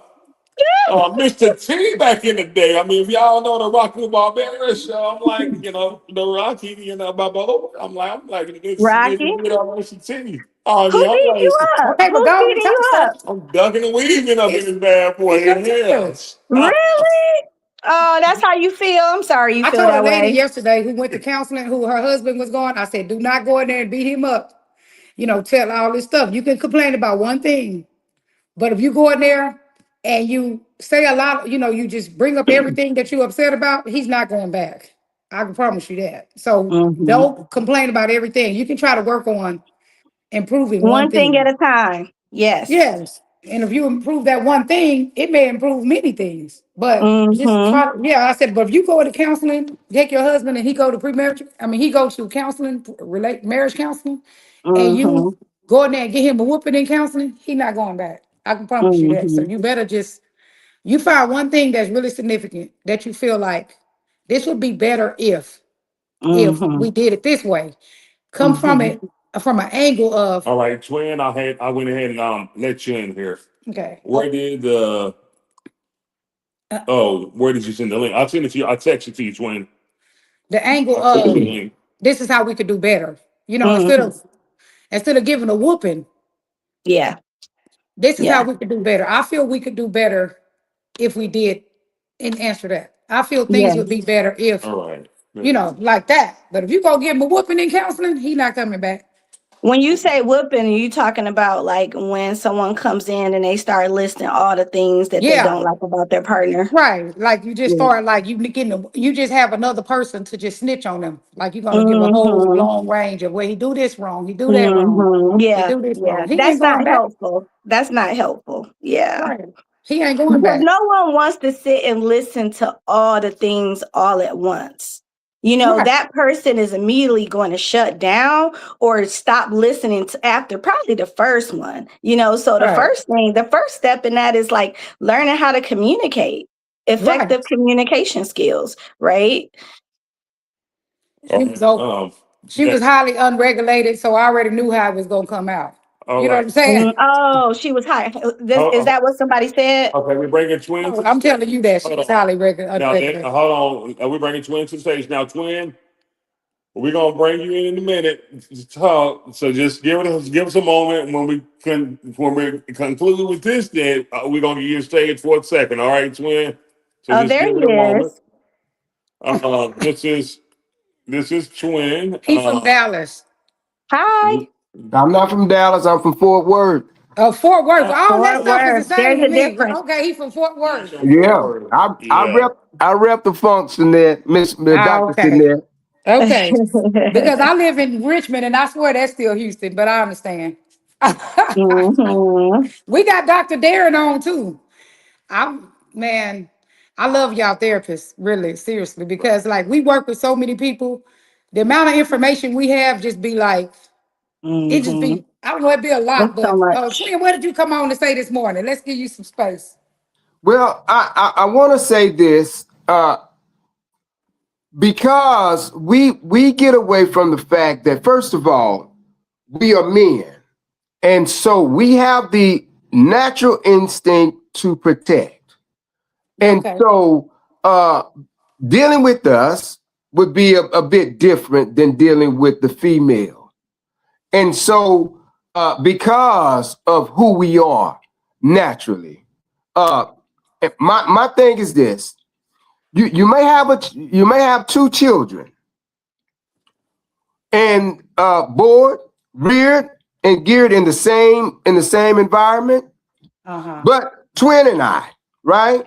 Mr. T back in the day. I mean, if y'all know the Rocky Barbera show, I'm like, the Rocky, Babo. I'm like, this Rocky. beat up Mr. T. I Who mean, I'm beat like, you up? Okay, but Who's go and beating you talk. up? I'm ducking and weaving up in this bad boy. It's your In turn. here. Really? Oh, that's how you feel. I'm sorry you I feel told a that lady way. yesterday who went to counseling, who her husband was going. I said, do not go in there and beat him up. Tell all this stuff. You can complain about one thing, but if you go in there and you say a lot, you just bring up everything that you're upset about, he's not going back. I can promise you that. So Mm-hmm. don't complain about everything. You can try to work on improving one One thing thing. at a time. Yes. Yes. And if you improve that one thing, it may improve many things. But just Mm-hmm. try, yeah, I said, but if you go into counseling, take your husband and he go to he go to counseling, marriage counseling, and Mm-hmm. you go in there and get him a whooping in counseling, he not going back. I can promise you that. So Mm-hmm. you better you find one thing that's really significant that you feel like this would be better if Mm-hmm. we did it this way. Come from Mm-hmm. it from an angle of, All right, twin. I went ahead and let you in here. okay, Where did the where did you send the link? I sent it to you. I texted to you, twin. the angle I sent you of, the link. this is how we could do better. Instead Mm-hmm. of giving a whooping, Yeah. this is how Yeah. we could do better. I feel we could do better if we did and answer that. I feel things Yes. would be better if, All right. like that. But if you go give him a whooping in counseling, he not coming back. When you say whooping, you talking about like when someone comes in and they start listing all the things that they Yeah, don't like about their partner. right. Like you just Yeah. start like you just have another person to just snitch on them. Like you're gonna give a whole Mm-hmm. long range of where he do this wrong, he do that wrong, Mm-hmm. he Yeah. do this Yeah. wrong. He That's ain't going not back. helpful. That's not helpful. Yeah. Right. He ain't going Because back. no one wants to sit and listen to all the things all at once. Right. that person is immediately going to shut down or stop listening to after probably the first one. So Right. the first step in that is like learning how to communicate, Right. effective communication skills, right? She was she that, was highly unregulated, so I already knew how it was gonna come out. all You know what right. I'm saying? Oh, she was high. Is Oh, that what somebody said? okay, we're bringing twins. Oh, I'm telling you that she Hold was on. highly Now, unregulated. hold on. Are we bringing twins to the stage now? Twin, we're gonna bring you in a minute to talk. So just give us a moment. When we conclude with this, then we're gonna give you a stage for a second. All right, twin. So Oh, just there give he it a moment. is. This is twin. He from Dallas. Hi. I'm not from Dallas. I'm from Fort Worth. Fort Worth. All that Fort stuff is the Worth. same There's to a me. difference. Okay, he from Fort Worth. Yeah, I Yeah. rep the function there, Miss Dr. Okay. Sinette. Okay. Because I live in Richmond and I swear that's still Houston, but I understand. Mhm. We got Dr. Darren on too. Man, I love y'all therapists, really, seriously, because like we work with so many people. The amount of information we have just be like, it just Mhm. be, I don't know, it'd be a lot, That's so but much. Twin, what did you come on to say this morning? Let's give you some space. Well, I want to say this because we get away from the fact that first of all, we are men, and so we have the natural instinct to protect, and Okay. so dealing with us would be a bit different than dealing with the female. And so, because of who we are naturally, my thing is this: you may have two children, and born, reared, and geared in the same environment, Uh-huh. but twin and I, right?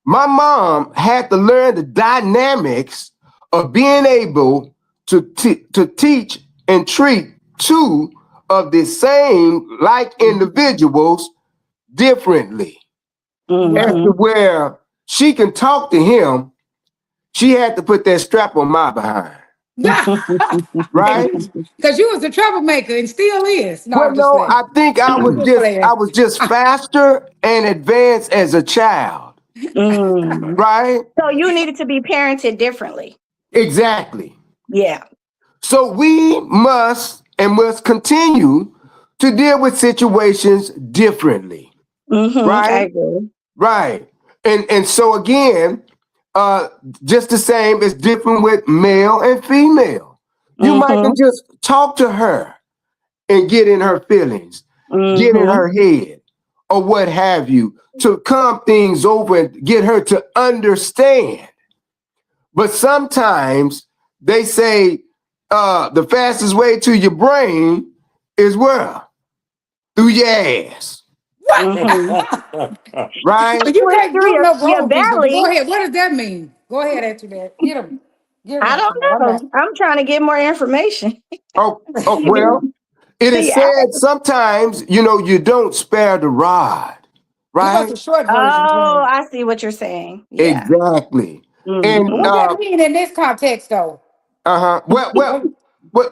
My mom had to learn the dynamics of being able to teach and treat two of the same like individuals differently. As Right. to Mhm. where she can talk to him, she had to put that strap on my behind, right? Because you was a troublemaker and still is. No, Well, I'm just no, playing. I think I'm just playing. I was just faster and advanced as a child, Mm. right? So you needed to be parented differently. Exactly. Yeah. So we must continue to deal with situations differently, I right? agree. Right. And so again, just the same as different with male and female. You might can Mhm. just talk to her and get in her feelings, get in Mhm. her head, or what have you, to calm things over and get her to understand. But sometimes they say the fastest way to your brain is where? Through your ass, Mhm. right? You Push can't through do no your grown people, but belly. go ahead. What does that mean? Go ahead, answer that. Get him. Get him, I answer don't that. I'm not. know. I'm trying to get more information. Oh well, it is See, said sometimes, you don't spare the rod, Give us right? a short version, oh, Twin. I see what you're saying. Yeah. Exactly. And What Mhm. that mean in this context, though? uh-huh. What- Well,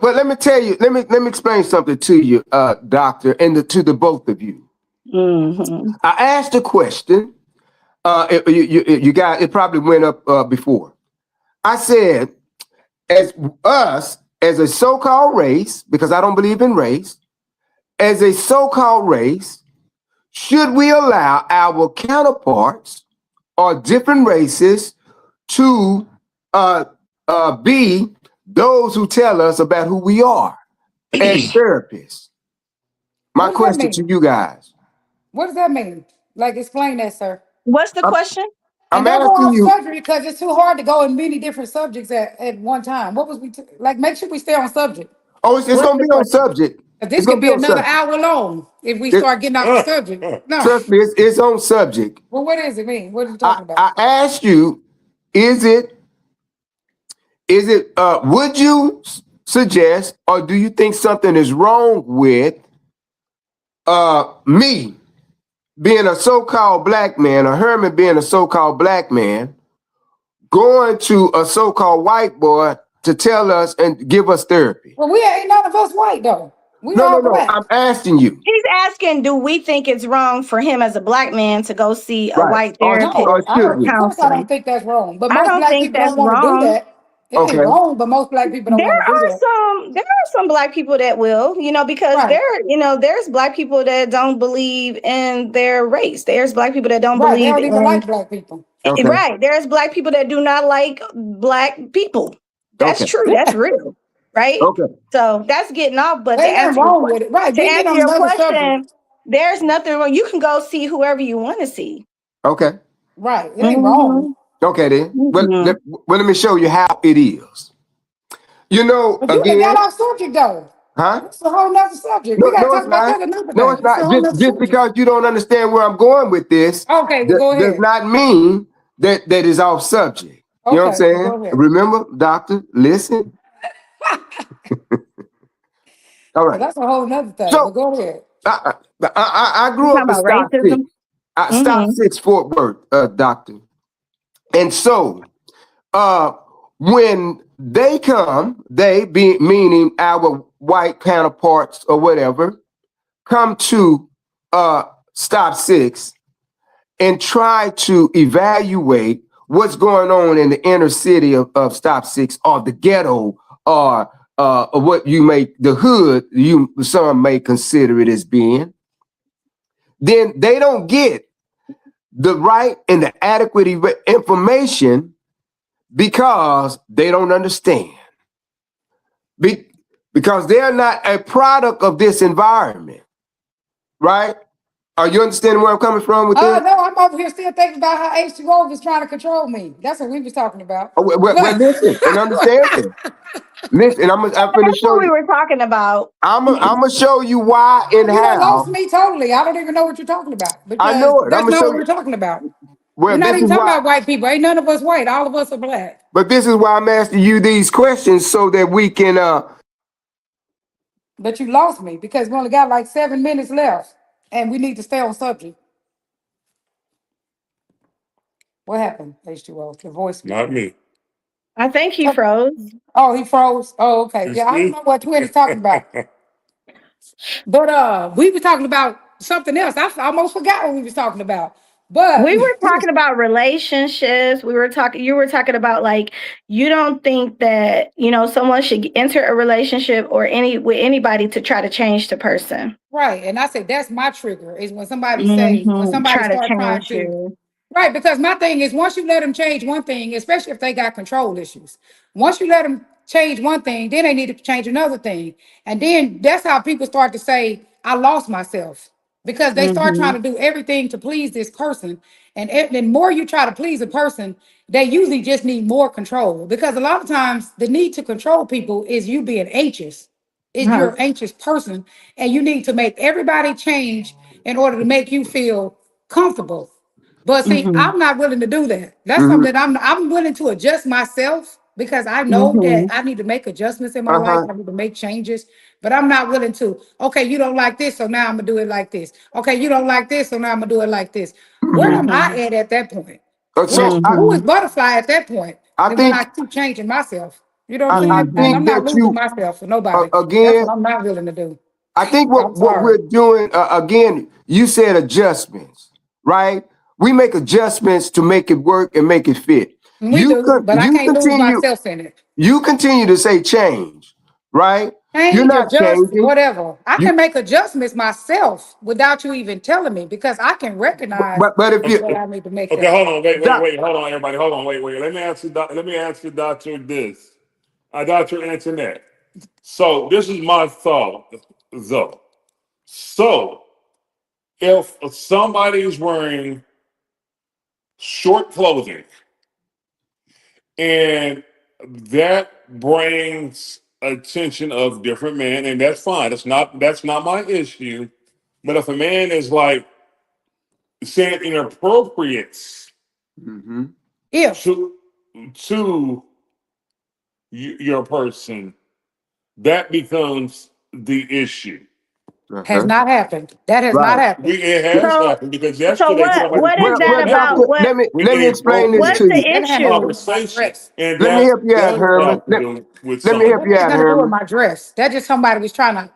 let me tell you, let me explain something to you, doctor, and to the both of you. Mhm. I asked a question. You got it probably went up before. I said, as us, as a so-called race, because I don't believe in race, as a so-called race, should we allow our counterparts or different races to be those who tell us about who we are as therapists? My What does that question to mean? you guys. What does that mean? Like, explain that, sir. What's the I'm, question? And I'm don't go asking off you. subject because it's too hard to go in many different subjects at one time. What was like? Make sure we stay on subject. Oh, it's What's going to the be on question? subject. 'Cause It's this going could to be be on another subject. hour long if we It, start getting off the subject. No. trust me, it's on subject. Well, what does it mean? What are you I, talking about? I asked you, is it would you suggest or do you think something is wrong with me being a so-called black man, or Herman being a so-called black man, going to a so-called white boy to tell us and give us therapy. Well, we ain't none of us white though. We No, all no, no. black. I'm asking you. He's asking, do we think it's wrong for him as a black man to go see a Right. white Or therapist or I should for don't, we? of course, I don't counseling? think that's wrong. But I most don't black think people don't that's want to do wrong. that. It ain't Okay. wrong, but most black people don't There want to do are that. some black people that will, because Right. there's black people that don't believe in their race. There's black people that don't Right. They believe don't even in like black people. Okay. right. There's black people that do not like black people. That's Okay. true. That's real. Right. Okay. So that's getting off. But Ain't nothing wrong with it. Right. to We get answer on your another subject. question, there's nothing wrong. You can go see whoever you want to see. Okay. Right. It ain't wrong. Okay then. Well, Mhm. let me show you how it is. You know, But you done again, got off subject though. huh? It's a whole nother subject. No, We gotta no, talk it's about not. that another No, day. it's It's a not. whole nother Just subject. because you don't understand where I'm going with this, Okay, well, go does ahead. not mean that is off subject. You know what I'm Okay, well, saying? go ahead. Remember, doctor, listen. All Well, right. that's a whole nother thing. So But go ahead. I You grew talking up in about Stock Six. racism? Stock 6 Fort Worth, doctor. And so when they come, they be meaning our white counterparts or whatever, come to Stop 6 and try to evaluate what's going on in the inner city of Stop 6 or the ghetto or what you may, the hood, some may consider it as being, then they don't get the right and the adequate information because they don't understand. Because they're not a product of this environment, right? Are you understanding where I'm coming from with this? No, I'm over here still thinking about how H2O was trying to control me. That's what we was talking about. Well, listen and understand it. Listen, I'm That's gonna show what we you. were talking about. I'm gonna show you why and You done how. lost me totally. I don't even know what you're talking about I because know it. I'm that's gonna not show what we're you. talking about. Well, We're not this even is talking why. about white people. Ain't none of us white. All of us are black. But this is why I'm asking you these questions so that we can. But you lost me because we only got like 7 minutes left and we need to stay on subject. What happened, H2O? The voice. Not me. I think he froze. Oh, he froze. Oh, okay. You Yeah, I don't see? know what Twin is talking about. But we were talking about something else. I almost forgot what we was talking about. But We were talking about relationships. You were talking about like, you don't think that, someone should enter a relationship or with anybody to try to change the person. right, and I said that's my trigger is when somebody Try to start trying change to. you. Right, because my thing is once you let them change one thing, especially if they got control issues, once you let them change one thing, then they need to change another thing. And then that's how people start to say, I lost myself because they start trying to do everything to please this person. And the more you try to please a person, they usually just need more control because a lot of times the need to control people is you being anxious. Is you're an anxious person and you need to make everybody change in order to make you feel comfortable. But see, I'm not willing to do that. That's Mhm. something I'm willing to adjust myself because I know that I need to make adjustments in my life. I need to make changes, but I'm not willing to. Okay, you don't like this, so now I'm gonna do it like this. Okay, you don't like this, so now I'm gonna do it like this. Where am I at that point? So Who is butterfly at that point? I And when I think keep changing myself, you know what I'm I saying? And I'm think not that losing you myself for nobody. That's again. what I'm not willing to do. I think I'm what sorry. we're doing again. You said adjustments, right? We make adjustments to make it work and make it fit. We do, but I You can't lose continue. myself in it. You continue to say change, right? You're Change, not adjust, changing. whatever. I You can make adjustments myself without you even telling me because I can recognize but if you what I need to make Okay, that. hold on, doc, wait, hold on, everybody, hold on, wait. Let me ask you, doctor, this. Dr. Antoinette. So this is my thought, though. So if somebody's wearing short clothing and that brings attention of different men, and that's fine. That's not my issue. But if a man is like saying inappropriate Mhm. If to to your person, that becomes the issue. Has Uh-huh. not happened. That has not Right. happened. It has So happened because so yesterday somebody what is Well, put that well, together doctor, about? What with let me a explain this what's to appropriate the you. That had nothing to do issue? with my conversation, dress. and Let me that help you out, does Herman. have to do with Let some me of help That the. you has out, nothing to do with Herman. my dress. That just somebody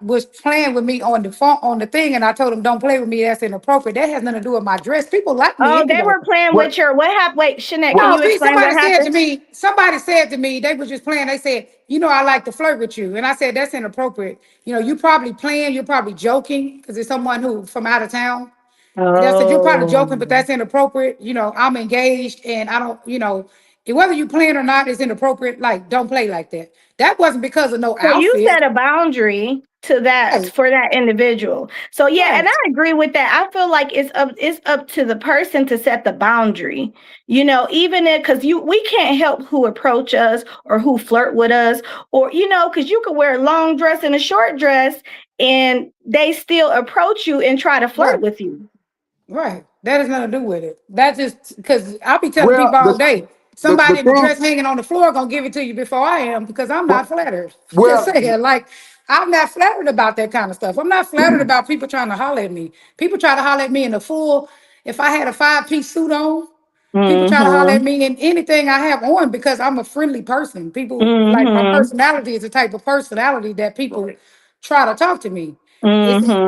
was playing with me on the phone on the thing, and I told them don't play with me. That's inappropriate. That has nothing to do with my dress. People like me Oh, they anyway. were playing What? with your what happened? Wait, Shanette, can What? No, you see, explain what happened? somebody said to me, they were just playing. They said, I like to flirt with you. And I said, that's inappropriate. You probably playing, you're probably joking because it's someone who from out of town. And I said, you're probably joking, but Oh. that's inappropriate. I'm engaged and I don't, whether you playing or not is inappropriate. Like, don't play like that. That wasn't because of no So you outfit. set a boundary to that Right, for that individual. So yeah, and right, I agree with that. I feel like it's up to the person to set the boundary. Even if because we can't help who approach us or who flirt with us, or because you could wear a long dress and a short dress and they still approach you and try to flirt right. with you. Right. That has nothing to do with it. That's just because I'll be telling Well, people all day, the somebody in the thing. dress hanging on the floor gonna give it to you before I am because I'm Well, not flattered. Just well, saying, like I'm not flattered about that kind of stuff. I'm not flattered about people trying to holler at me. People try to holler at me in a full. If I had a 5-piece suit on, people try to holler at Mm-hmm. me in anything I have on because I'm a friendly person. People like my Mm-hmm. personality is the type of personality that people try to talk to me.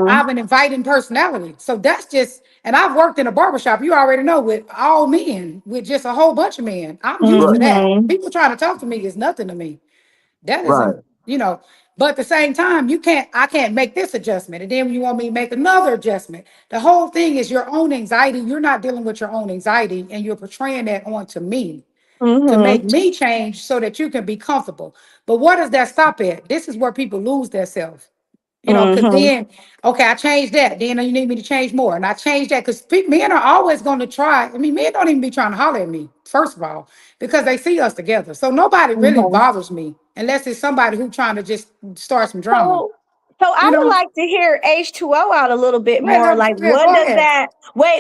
I Mm-hmm. have an inviting personality. So that's just, and I've worked in a barbershop, you already know, with all men, with just a whole bunch of men. I'm used right, to that. Mm-hmm. People trying to talk to me is nothing to me. That right. isn't, but at the same time, I can't make this adjustment. And then when you want me to make another adjustment, the whole thing is your own anxiety. You're not dealing with your own anxiety and you're portraying that onto me to Mm-hmm. make me change so that you can be comfortable. But what does that stop at? This is where people lose themselves. Because Mm-hmm. then, okay, I changed that. Then you need me to change more. And I changed that because men are always going to try. I mean, men don't even be trying to holler at me, first of all, because they see us together. So nobody really Mm-hmm. bothers me unless it's somebody who's trying to just start some drama. So I You would know? like to hear H2O out a little bit Yeah, more. Like, yeah, go ahead.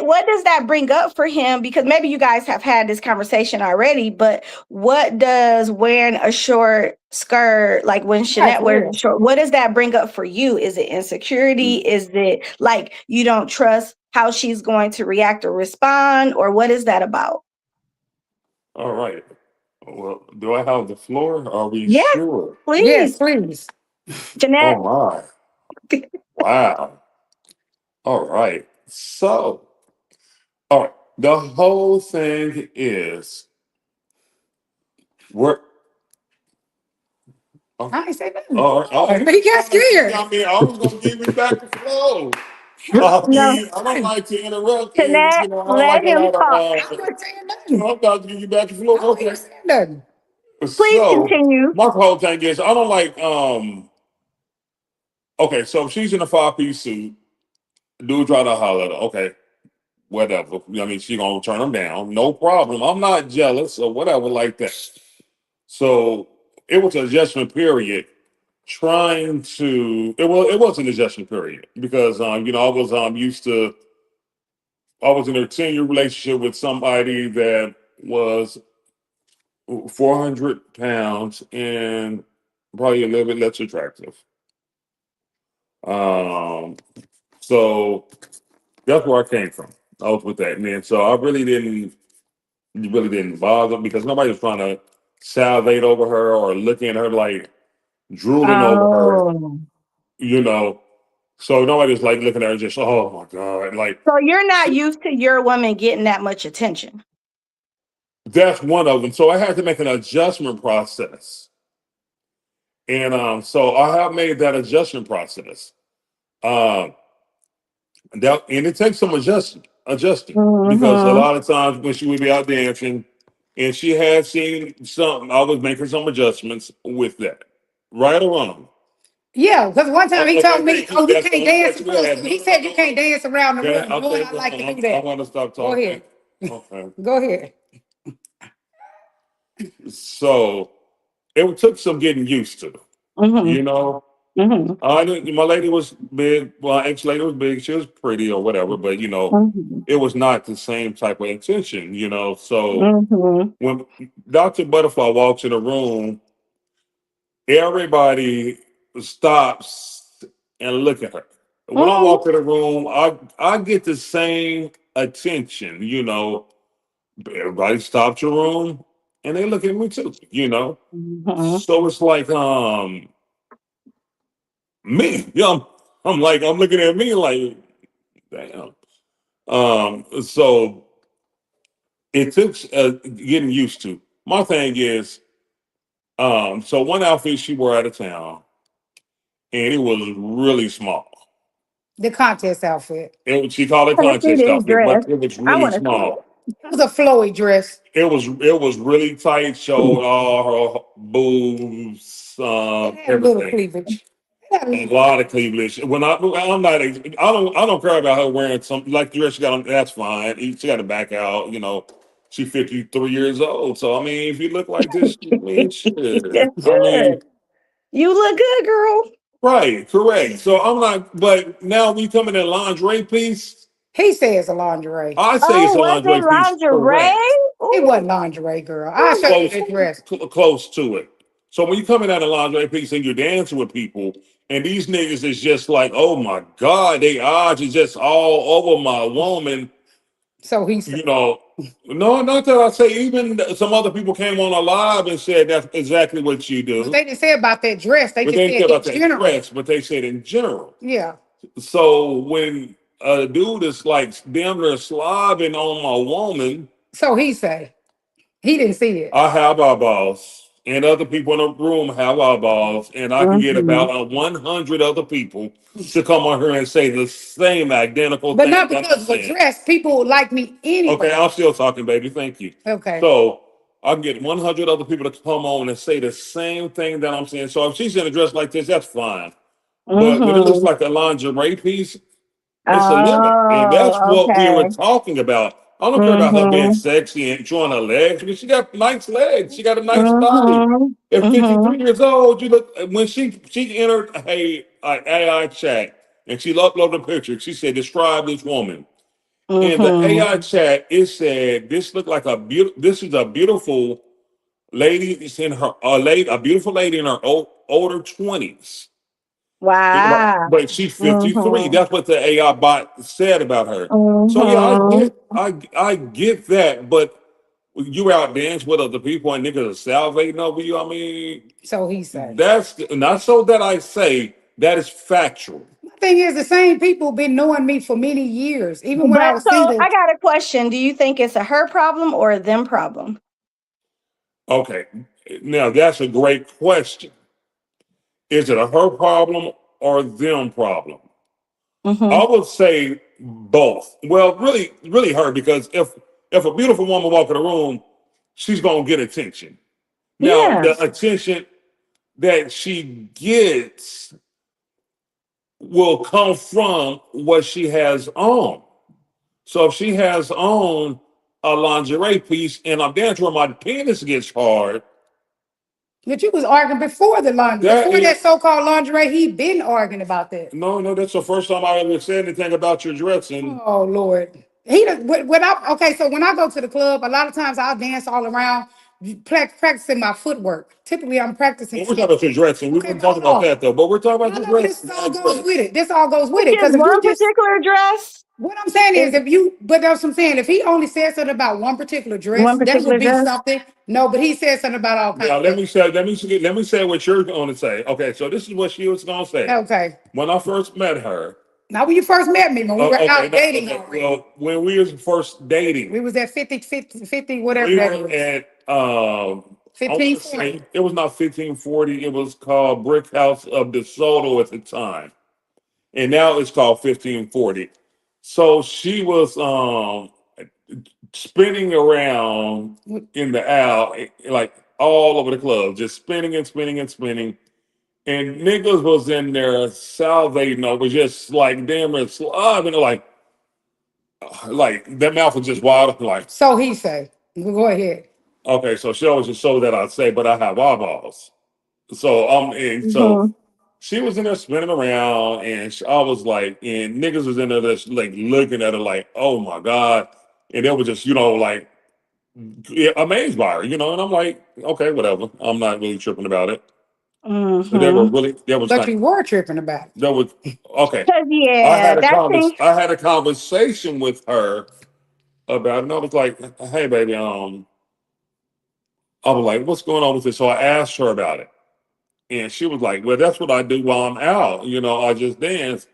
what does that bring up for him? Because maybe you guys have had this conversation already, but what does wearing a short skirt, like when Right, Shanette for wears real. a short, what does that bring up for you? Is it insecurity? Is it like you don't trust how she's going to react or respond? Or what is that about? All right. Well, do I have the floor? Are we Yes, sure? Yes, please, please. Oh Jeanette. my! Wow. All right. So, all right. The whole thing is we're. Oh, I ain't say nothing. all right. He got scared. I mean, I was gonna give you back the flow. I No, mean, I don't like to interrupt, and Jeanette, I don't like let a him lot of. talk. I wasn't saying nothing. I'm about to give you back the I floor. wasn't Okay. even saying nothing. Please So continue. my whole thing is I don't like. Okay, so she's in a 5-piece suit. Dude try to holler at her. Okay, whatever. I mean, she gonna turn him down. No problem. I'm not jealous or whatever like that. So it was an adjustment period. Trying to it was an adjustment period because I was used to I was in a 10-year relationship with somebody that was 400 pounds and probably a little bit less attractive. Um, so that's where I came from. I was with that man. So I really didn't bother because nobody was trying to salivate over her or looking at her like drooling over her, Oh. you know. So nobody was like looking at her just, oh my God. Like So you're not used to your woman getting that much attention. that's one of them. So I had to make an adjustment process. And so I have made that adjustment process. Um, and it takes some adjusting because a Mm-hmm. lot of times when she would be out dancing and she had seen something, I was making some adjustments with that, right or wrong. Yeah, because one time he Okay, told me, thank you. "Oh, you That's can't the only dance." question we had. He said you can't dance around the Okay, room, knowing I like to do I that. want to stop Go talking. ahead. Okay. Go ahead. So it took some getting used to, Mm-hmm. you know. Mm-hmm. My lady was big. Well, ex lady was big. She was pretty or whatever, but Mm-hmm. it was not the same type of attention, So Mm-hmm. when Dr. Butterfly walks in a room, everybody stops and look at her. When I walk in the room, I get the same attention. Everybody stops your room and they look at me too. Mhm. So it's like me. I'm looking at me like, damn. So it took getting used to. My thing is, so one outfit she wore out of town, and it was really small. The contest outfit. She called it I want to see contest this outfit, dress. but it was I really want to see small. It was a flowy dress. It was really tight, showed all her boobs, It had a little everything. cleavage. It had a A little, lot of cleavage. I don't care about her wearing something like the dress she got on. That's fine. She got to back out. She's 53 years old. So I mean, if you look like this, I mean, shit. That's I good. mean, You look good, girl. right, correct. So I'm not. But now we come in a lingerie piece. he says a lingerie. I say it's Oh, a was lingerie it piece, lingerie? correct. It Ooh. wasn't lingerie, girl. I'll show you Close, the dress. close to it. So when you come in at a lingerie piece and you're dancing with people, and these niggas is just like, oh my God, they eyes is just all over my woman. So he said, No, not that I say. Even some other people came on a live and said that's exactly what you but do. they didn't say about that dress. They But just they didn't said care in about that general. dress, but they said in general. Yeah. So when a dude is like damn near slobbing on my woman, So he say. He didn't see it. I have eyeballs, and other people in the room have eyeballs, and I can get Mhm. about 100 other people to come on here and say the same identical But thing not that I because of a said. dress. People like me Okay, anyway. I'm still talking, baby. Thank you. Okay. So I can get 100 other people to come on and say the same thing that I'm saying. So if she's in a dress like this, that's fine. But when it looks Mhm. like a lingerie piece, it's a limit. And that's Oh, what we were okay. talking about. I don't care about her being Mhm. sexy and showing her legs, because she got nice legs. She got a nice body. Mhm. At 53 Mhm. years old, you look when she entered a AI chat and she uploaded a picture. She said, "Describe this woman." In the Mhm. AI chat, it said, "This looked like This is a beautiful lady. It's in her a beautiful lady in her older 20s." Wow. But she's 53. Mhm. That's what the AI bot said about her. So yeah, I Mhm. get I get that, but you out dance with other people and niggas are salivating over you. I mean, So he say. that's not so that I say that is factual. The thing is, the same people been knowing me for many years. Even when I But was so single. I got a question. Do you think it's a her problem or a them problem? Okay. Now that's a great question. Is it a her problem or them problem? I Mhm. would say both. Well, really, really her, because if a beautiful woman walk in the room, she's gonna get attention. Now, Yeah. the attention that she gets will come from what she has on. So if she has on a lingerie piece and I'm dancing where my penis gets hard, But you was arguing before the lingerie, that before is that so-called lingerie. He been arguing about that. no, that's the first time I ever said anything about your dressing. Oh Lord. Okay, so when I go to the club, a lot of times I'll dance all around, practicing my footwork. Typically, I'm practicing Well, we're talking about your dressing. We Okay, weren't but talking hold about on. that though. But we're talking about No, your no, but this dressing. all goes with it. This all goes with it. Just Because if one you just particular dress what I'm saying is is but that's what I'm saying. If he only said something about one particular dress, one that would particular be dress. something. No, but he said something about all kinds Now of stuff. let me say what you're going to say. Okay, so this is what she was going to say. Okay. When I first met her, Now when you first met me, when we were okay, out dating already. well, when we was first dating, We was at 50, whatever we that were is. at I want to 1540. say it was not 1540. It was called Brick House of DeSoto at the time, and now it's called 1540. So she was spinning around in the aisle, like all over the club, just spinning and spinning and spinning. And niggas was in there salivating over, just like damn it, slobbing, like their mouth was just wide open, like, So he say, well, go ahead. okay, so she always just so that I say, but I have eyeballs. So and so Mhm. she was in there spinning around, and I was like, and niggas was in there just like looking at her like, oh my God. And they were just, like amazed by her, and I'm like, okay, whatever. I'm not really tripping about it. So they were Mm-hmm. really, that was But like, you were tripping about it. that was, okay. Cause yeah, that thing. I had a conversation with her about it, and I was like, hey, baby, I was like, what's going on with this? So I asked her about it. And she was like, well, that's what I do while I'm out. You know, I just dance.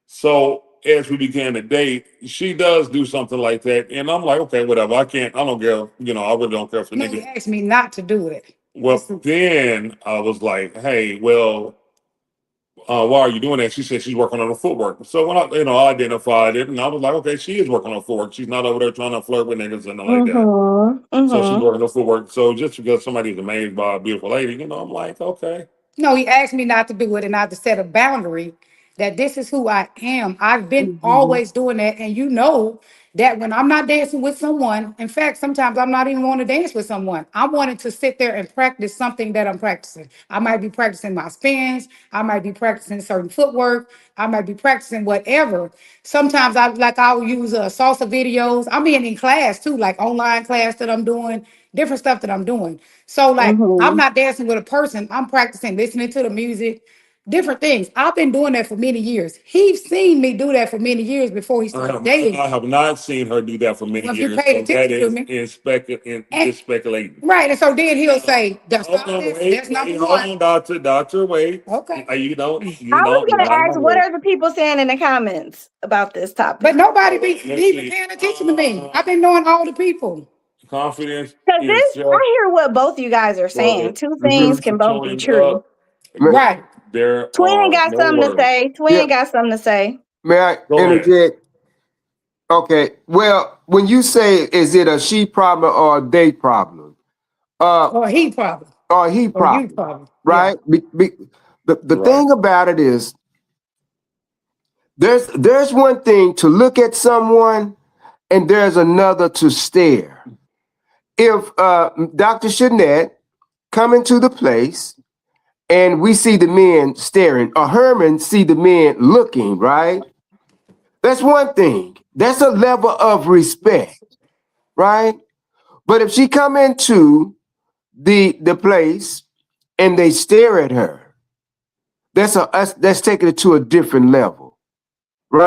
So as we began to date, she does do something like that. And I'm like, okay, whatever. I don't care. You know, I really don't care for No, he niggas. asked me not to do it. Well, then I was like, hey, well, why are you doing that? She said she's working on her footwork. So when I identified it, and I was like, okay, she is working on footwork. She's not over there trying to flirt with niggas and like that. Mm-hmm. So she's Mm-hmm. working on footwork. So just because somebody's amazed by a beautiful lady, I'm like, okay. No, he asked me not to do it and not to set a boundary that this is who I am. I've been Mm-hmm. always doing that. And you know that when I'm not dancing with someone, in fact, sometimes I'm not even want to dance with someone. I wanted to sit there and practice something that I'm practicing. I might be practicing my spins. I might be practicing certain footwork. I might be practicing whatever. Sometimes I'll use salsa videos. I'm in class too, like online class that I'm doing, different stuff that I'm doing. So like I'm Mm-hmm. not dancing with a person. I'm practicing listening to the music, different things. I've been doing that for many years. He's seen me do that for many years before he started dating. I have not seen her do that for many Well, if you years. paid So that attention to is me. And just speculating. right. And so then he'll say, that's Hold not on, this, wait, that's not wait, the hold one. on, doctor, wait. Okay. You I was you're gonna not in my ask, what way. are the people saying in the comments about this But topic? nobody Let's be see. paying attention to me. I've been knowing all the people. Confidence Because is this, just I hear what both you guys are saying. for Two things Mhm. can both be showing true. up. Right. There Twin are got no something to words. say. Yeah. Twin got something to say. May I Go ahead. interject? Okay. Well, when you say is it a she problem or a they problem? Or he problem. Or he Or you problem, problem. Yeah. right? The Right. thing about it is there's one thing to look at someone and there's another to stare. If Dr. Shanette come into the place and we see the men staring, or Herman see the men looking, right? That's one thing. That's a level of respect, right? But if she come into the place and they stare at her, that's taking it to a different level,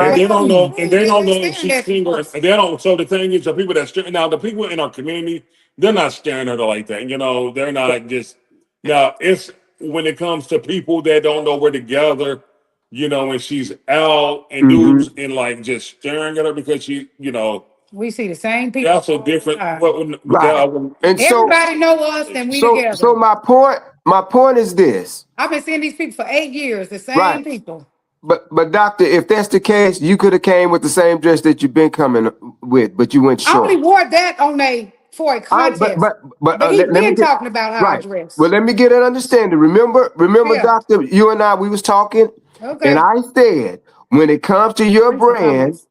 And right? they don't know, and they don't know They're if staring she's at you. single. And they don't. So the thing is, the people that stare now, the people in our community, they're not staring at her like that. They're not just. Now it's when it comes to people that don't know we're together. And she's out and Mm-hmm. dudes and like just staring at her because We see the same people. that's a all the different. time. Right. And so Everybody know us and we so together. my point is this, I've been seeing these people for 8 years, the right? same people. But doctor, if that's the case, you could have came with the same dress that you've been coming with, but you went I only short. wore that for a contest. But But he's let me been get talking about how I right. dress. Well, let me get an understanding. Remember, Yeah. doctor, you and I, we was talking, Okay. and I said, when it comes to your Read some brand, comments.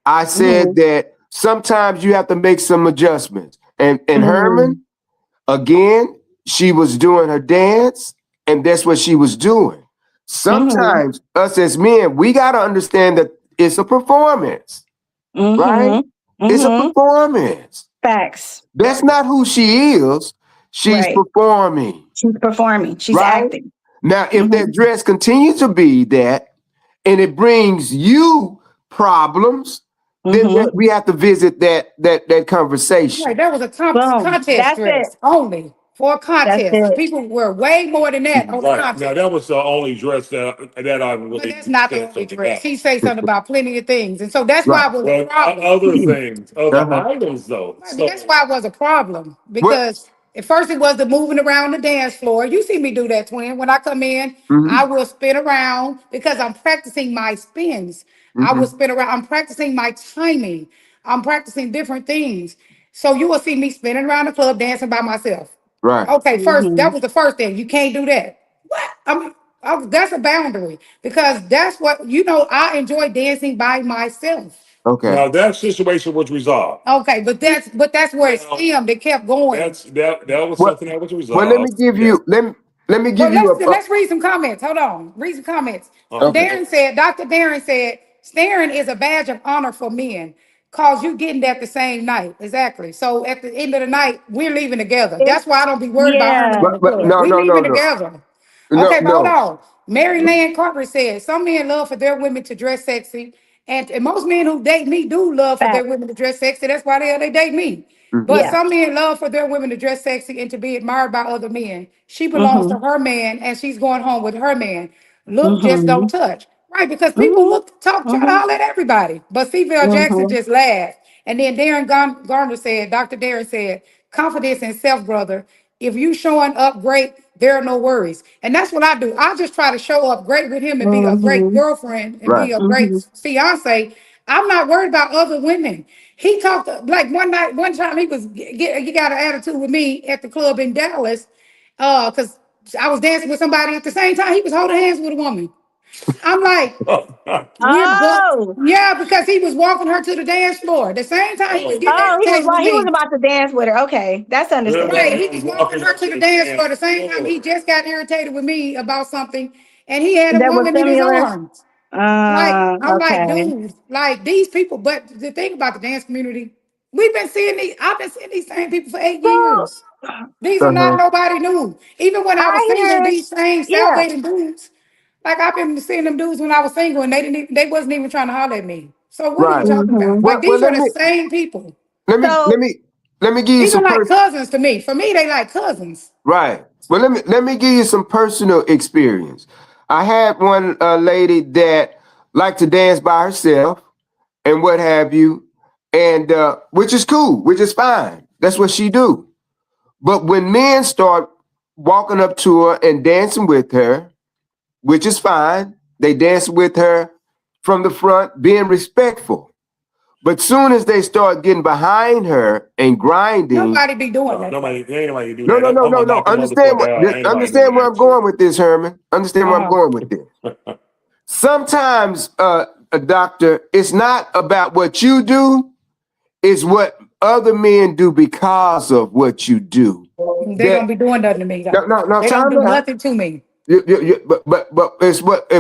I said that sometimes you have to make some adjustments. And Herman, again, she was doing her dance, and that's what she was doing. Sometimes us as men, we got to understand that it's a performance, right? It's a performance. Facts. That's not who she is. She's Right. performing. She's performing. She's Right? acting. Now, if that dress continues to be that, and it brings you problems, then we have to visit that conversation. Right, that was a Boom. contest That's dress it. only for a That's contest. it. People were way more than that on the Right now, contest. that was the only dress that I But really that's not the said only something dress. about. He say something about plenty of things, and so that's Right. why it was a Well, problem. other things, other Uh-huh. items, though. Right, but that's why it was a problem What? because at first it was the moving around the dance floor. You see me do that, twin. When I come in, I will spin around because I'm practicing my spins. I will spin around. I'm practicing my timing. I'm practicing different things. So you will see me spinning around the club dancing by myself. Right. Okay, first, that was the first thing. You can't do that. What? That's a boundary because that's what, I enjoy dancing by myself. Okay. Now that situation was resolved. Okay, but that's where it stemmed. It kept going. That was Well, something that was well, let me resolved. give Yeah. you let me give Well, you let's read some comments. Hold on. Read some comments. Okay. Dr. Darren said, staring is a badge of honor for men. Cause you getting that the same night. Exactly. So at the end of the night, we're leaving together. That's why I don't be worried about Herman in the but club. no, We no, no, leaving no. together. Okay, but hold no. on. Mary Lynn Carter said some men love for their women to dress sexy, and most men who date me do love for their Fact. women to dress sexy. That's why they date me. But Mhm. Yeah. some men love for their women to dress sexy and to be admired by other men. She belongs to Mm-hmm. her man, and she's going home with her man. Look, just Mm-hmm. don't touch. Right, because people Mm-hmm. look, talk, try to Mm-hmm. holler at everybody. But Stevie Jackson Mm-hmm. just laughed. And then Darren Garner said, Dr. Darren said, confidence in self, brother. If you showing up great, there are no worries. And that's what I do. I just try to show up great with him and be a great Mm-hmm. girlfriend and Right. be a great Mm-hmm. fiance. I'm not worried about other women. He talked like one time he got an attitude with me at the club in Dallas, because I was dancing with somebody at the same time. He was holding hands with a woman. I'm like, we're go- Oh. yeah, because he was walking her to the dance floor. The same time he was getting Oh, irritated with he was me. about to dance with her. Okay, that's Right, understandable. he was walking her to the dance floor. The same time he just got irritated with me about something, and he had a That was woman in his similar. arms. Like, I'm like, Okay. dude, like these people. But the thing about the dance community, I've been seeing these same people for 8 years. So These are not Uh-huh. nobody new. Even when I was I single, hear it. these same Yeah. salvating dudes, like I've been seeing them dudes when I was single, and they wasn't even trying to holler at me. So what are you Right. talking Mm-hmm. about? Like Well, these are the same people. let me let So me let me give you These are some like cousins to me. For me, they like cousins. right. Well, let me give you some personal experience. I had one lady that liked to dance by herself and what have you, and which is cool, which is fine. That's what she do. But when men start walking up to her and dancing with her, which is fine, they dance with her from the front, being respectful. But soon as they start getting behind her and grinding, Nobody be doing that. Ain't nobody do no, that. no, no, I'm no, gonna no. knock the motherfucker out. Ain't nobody doing Understand where that I'm shit. going with this, Herman. Understand where I'm Uh-huh. going with this. Sometimes, a doctor, it's not about what you do, it's what other men do because of what you do. They That don't be doing nothing to me no, though. no, no, They don't time do out. nothing to me. But it's what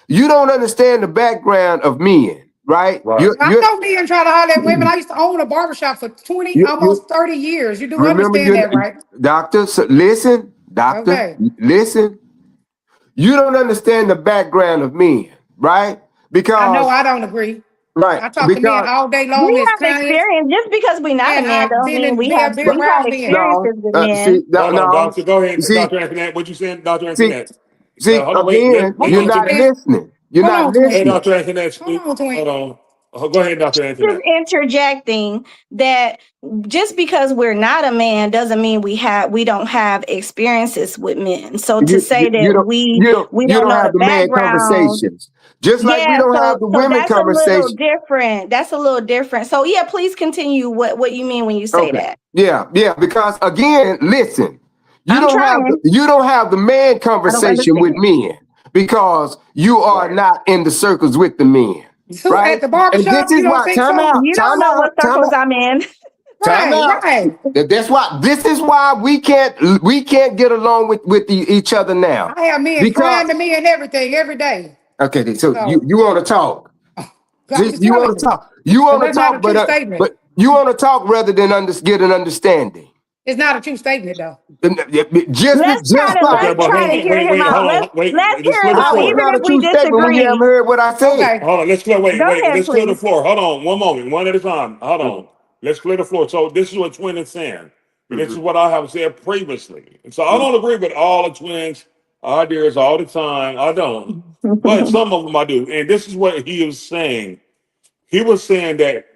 you don't understand the background of men, right? Right. I know men try to holler at women. I used to own a barbershop for 20, You almost 30 years. You do remember understand you, that, right? doctor. So doctor, Okay. listen. You don't understand the background of men, right? I know Because I don't agree. right, I talk to men because all day long we as have clients, experience. Just because we're not a and man, I've don't been mean in been, been we've had around men. no, experiences with men. Hold on, no, doctor. Go ahead, see, Dr. Antoinette. What you saying, Dr. see, Antoinette? see, Hold on, wait. again, Hold you're Let on, not Antoinette. twin. listening. You're Hold not on, Hey, twin. listening. Dr. Antoinette. Hold on, twin. Hold on. Go ahead, Dr. Just Antoinette. interjecting that just because we're not a man doesn't mean we don't have experiences with men. So to say You that don't we you don't don't know have the the man background. conversations. Just like we Yeah, don't have so the so women that's a little conversation. different. That's a little different. So yeah, please continue what you mean when you say Okay. that. Yeah, because again, listen, I'm trying. you don't have the man I don't conversation with understand. men because you are Right. not in the circles with the men, Who right? at the And this barbershop? You is don't why think so? You don't know what circles I'm in. time Right, out. right. That's why this is why we can't get along with each other now. I have men Because crying to me and everything every day. okay, so So you want to talk. I'm See, just you telling want to you. talk. You But want to that's not talk, a true statement. but you want to talk rather than get an understanding. It's not a true statement though. Just Okay, Let's but like try to hear him wait, out. hold Let's on. Wait, let's let's hear clear him the out, how it's floor. even not if a we true statement when you haven't disagree. heard what I said. Okay. Hold on, let's clear. Go Wait. ahead, Let's clear the please. floor. Hold on, one moment, one at a time. Hold on. Let's clear the floor. So this is what Twin is saying, and this is what I have said previously. And so I don't agree with all the Twins' ideas all the time. I don't, but some of them I do. And this is what he was saying. He was saying that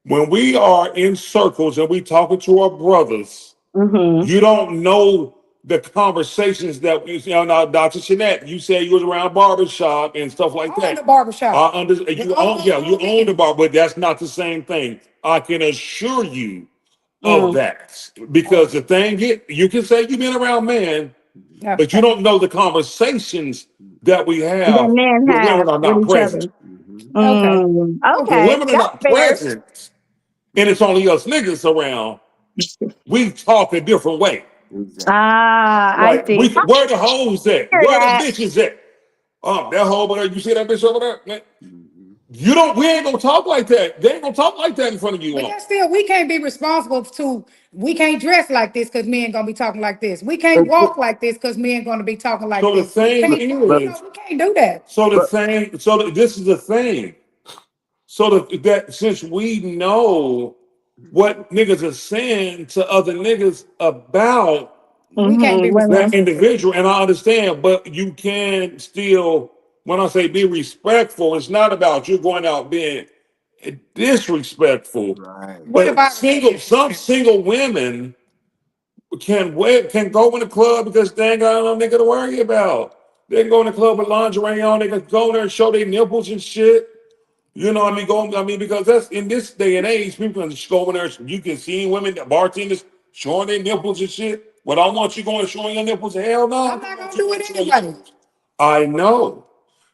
when we are in circles and we talking to our brothers, Hmm. you don't know the conversations that now, Dr. Shanette, you said you was around barbershop and stuff like I own the that. barbershop. You own the bar, but that's not the same thing. I can assure you of that. Because the thing is, you can say you've been around men, but you Okay. don't know the conversations that we That have men when have women are with not each other. present. Okay. When Okay. Okay, women are that's not fair. present and it's only us niggas around, we talk a different way. Ah, I Like, see. I where the hoes at? hear Where the that. bitches at? That hoe over there, you see that bitch over there? Man, You don't. We ain't gonna talk like that. They ain't gonna talk like that in front of you. But All. yet still, we can't be responsible to, we can't dress like this because men gonna be talking like this. We can't walk like this because men gonna be talking like So the this. We thing can't, is, we can't do that. so the But thing, so that this is the thing. So that since we know what niggas are saying to other niggas about We can't be Women. that responsible. individual, and I understand, but you can still, when I say be respectful, it's not about you going out being disrespectful. right. What But about some single women can go in the club because they ain't got no nigga to worry about. They can go in the club with lingerie on, they can go there and show their nipples and shit. You know what I mean? Because that's in this day and age, people can just go in there. You can see women, bartenders showing their nipples and shit. But I want you going showing your nipples. Hell no. I'm not gonna do it anyway. I know.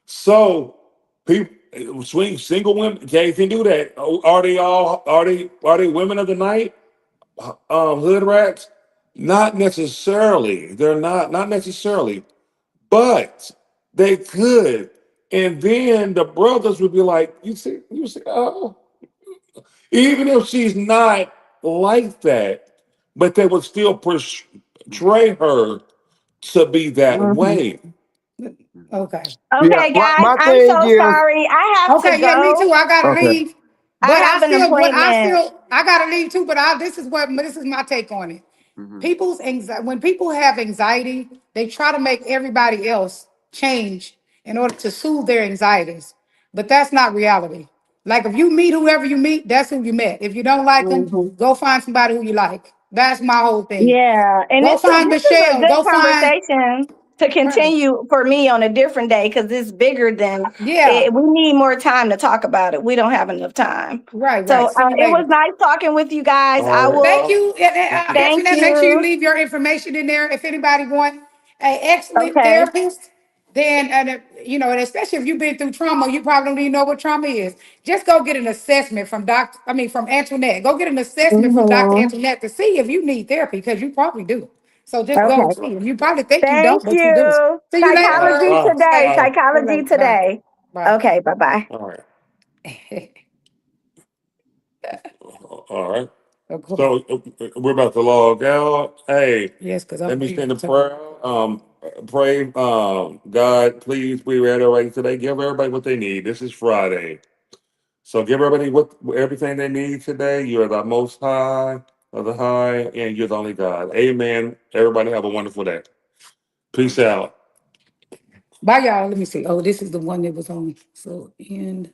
So people, single women can do that. Are they women of the night? Hood rats? Not necessarily. They're not necessarily, but they could. And then the brothers would be like, you see, oh, even if she's not like that, but they would still portray her to be that Mhm. way. Okay. Yeah. Okay, guys, My I'm thing so is, sorry. I have to Okay, yeah, me too. go. I gotta okay. leave. I But have an appointment. I gotta leave too. But this is my take on it. Mhm. People's anxiety, when people have anxiety, they try to make everybody else change in order to soothe their anxieties. But that's not reality. Like if you meet whoever you meet, that's who you met. If you don't like them, Mhm. go find somebody who you like. That's my whole thing. Yeah, and Go this is find this is a Michelle. good Go find conversation to right. continue for me on a different day because it's bigger than Yeah, it. We need more time to talk about it. We don't have enough time. right. So See you it was later. nice talking with you guys. All I right. Thank will. you. And Thank Antoinette, make sure you you. leave your information in there. If anybody want an excellent Okay. therapist, then and especially if you've been through trauma, you probably don't even know what trauma is. Just go get an assessment from Antoinette. Go get an assessment from Dr. Hmm. Antoinette to see if you need therapy because you probably do. So just go and Okay. see. You probably think you don't, Thank but you do. you. See you later, All Psychology girl. right. See you today. later. All See you Psychology later. Bye. today. Bye. Okay. Bye bye. right. All right. Of course. So we're about to log out. Hey, Yes, because let I'm me leaving. send a prayer. Pray, God, please be reiterating today. Give everybody what they need. This is Friday. So give everybody everything they need today. You're the most high of the high, and you're the only God. Amen. Everybody have a wonderful day. Peace out. Bye, y'all. Let me see. Oh, this is the one that was on. So end.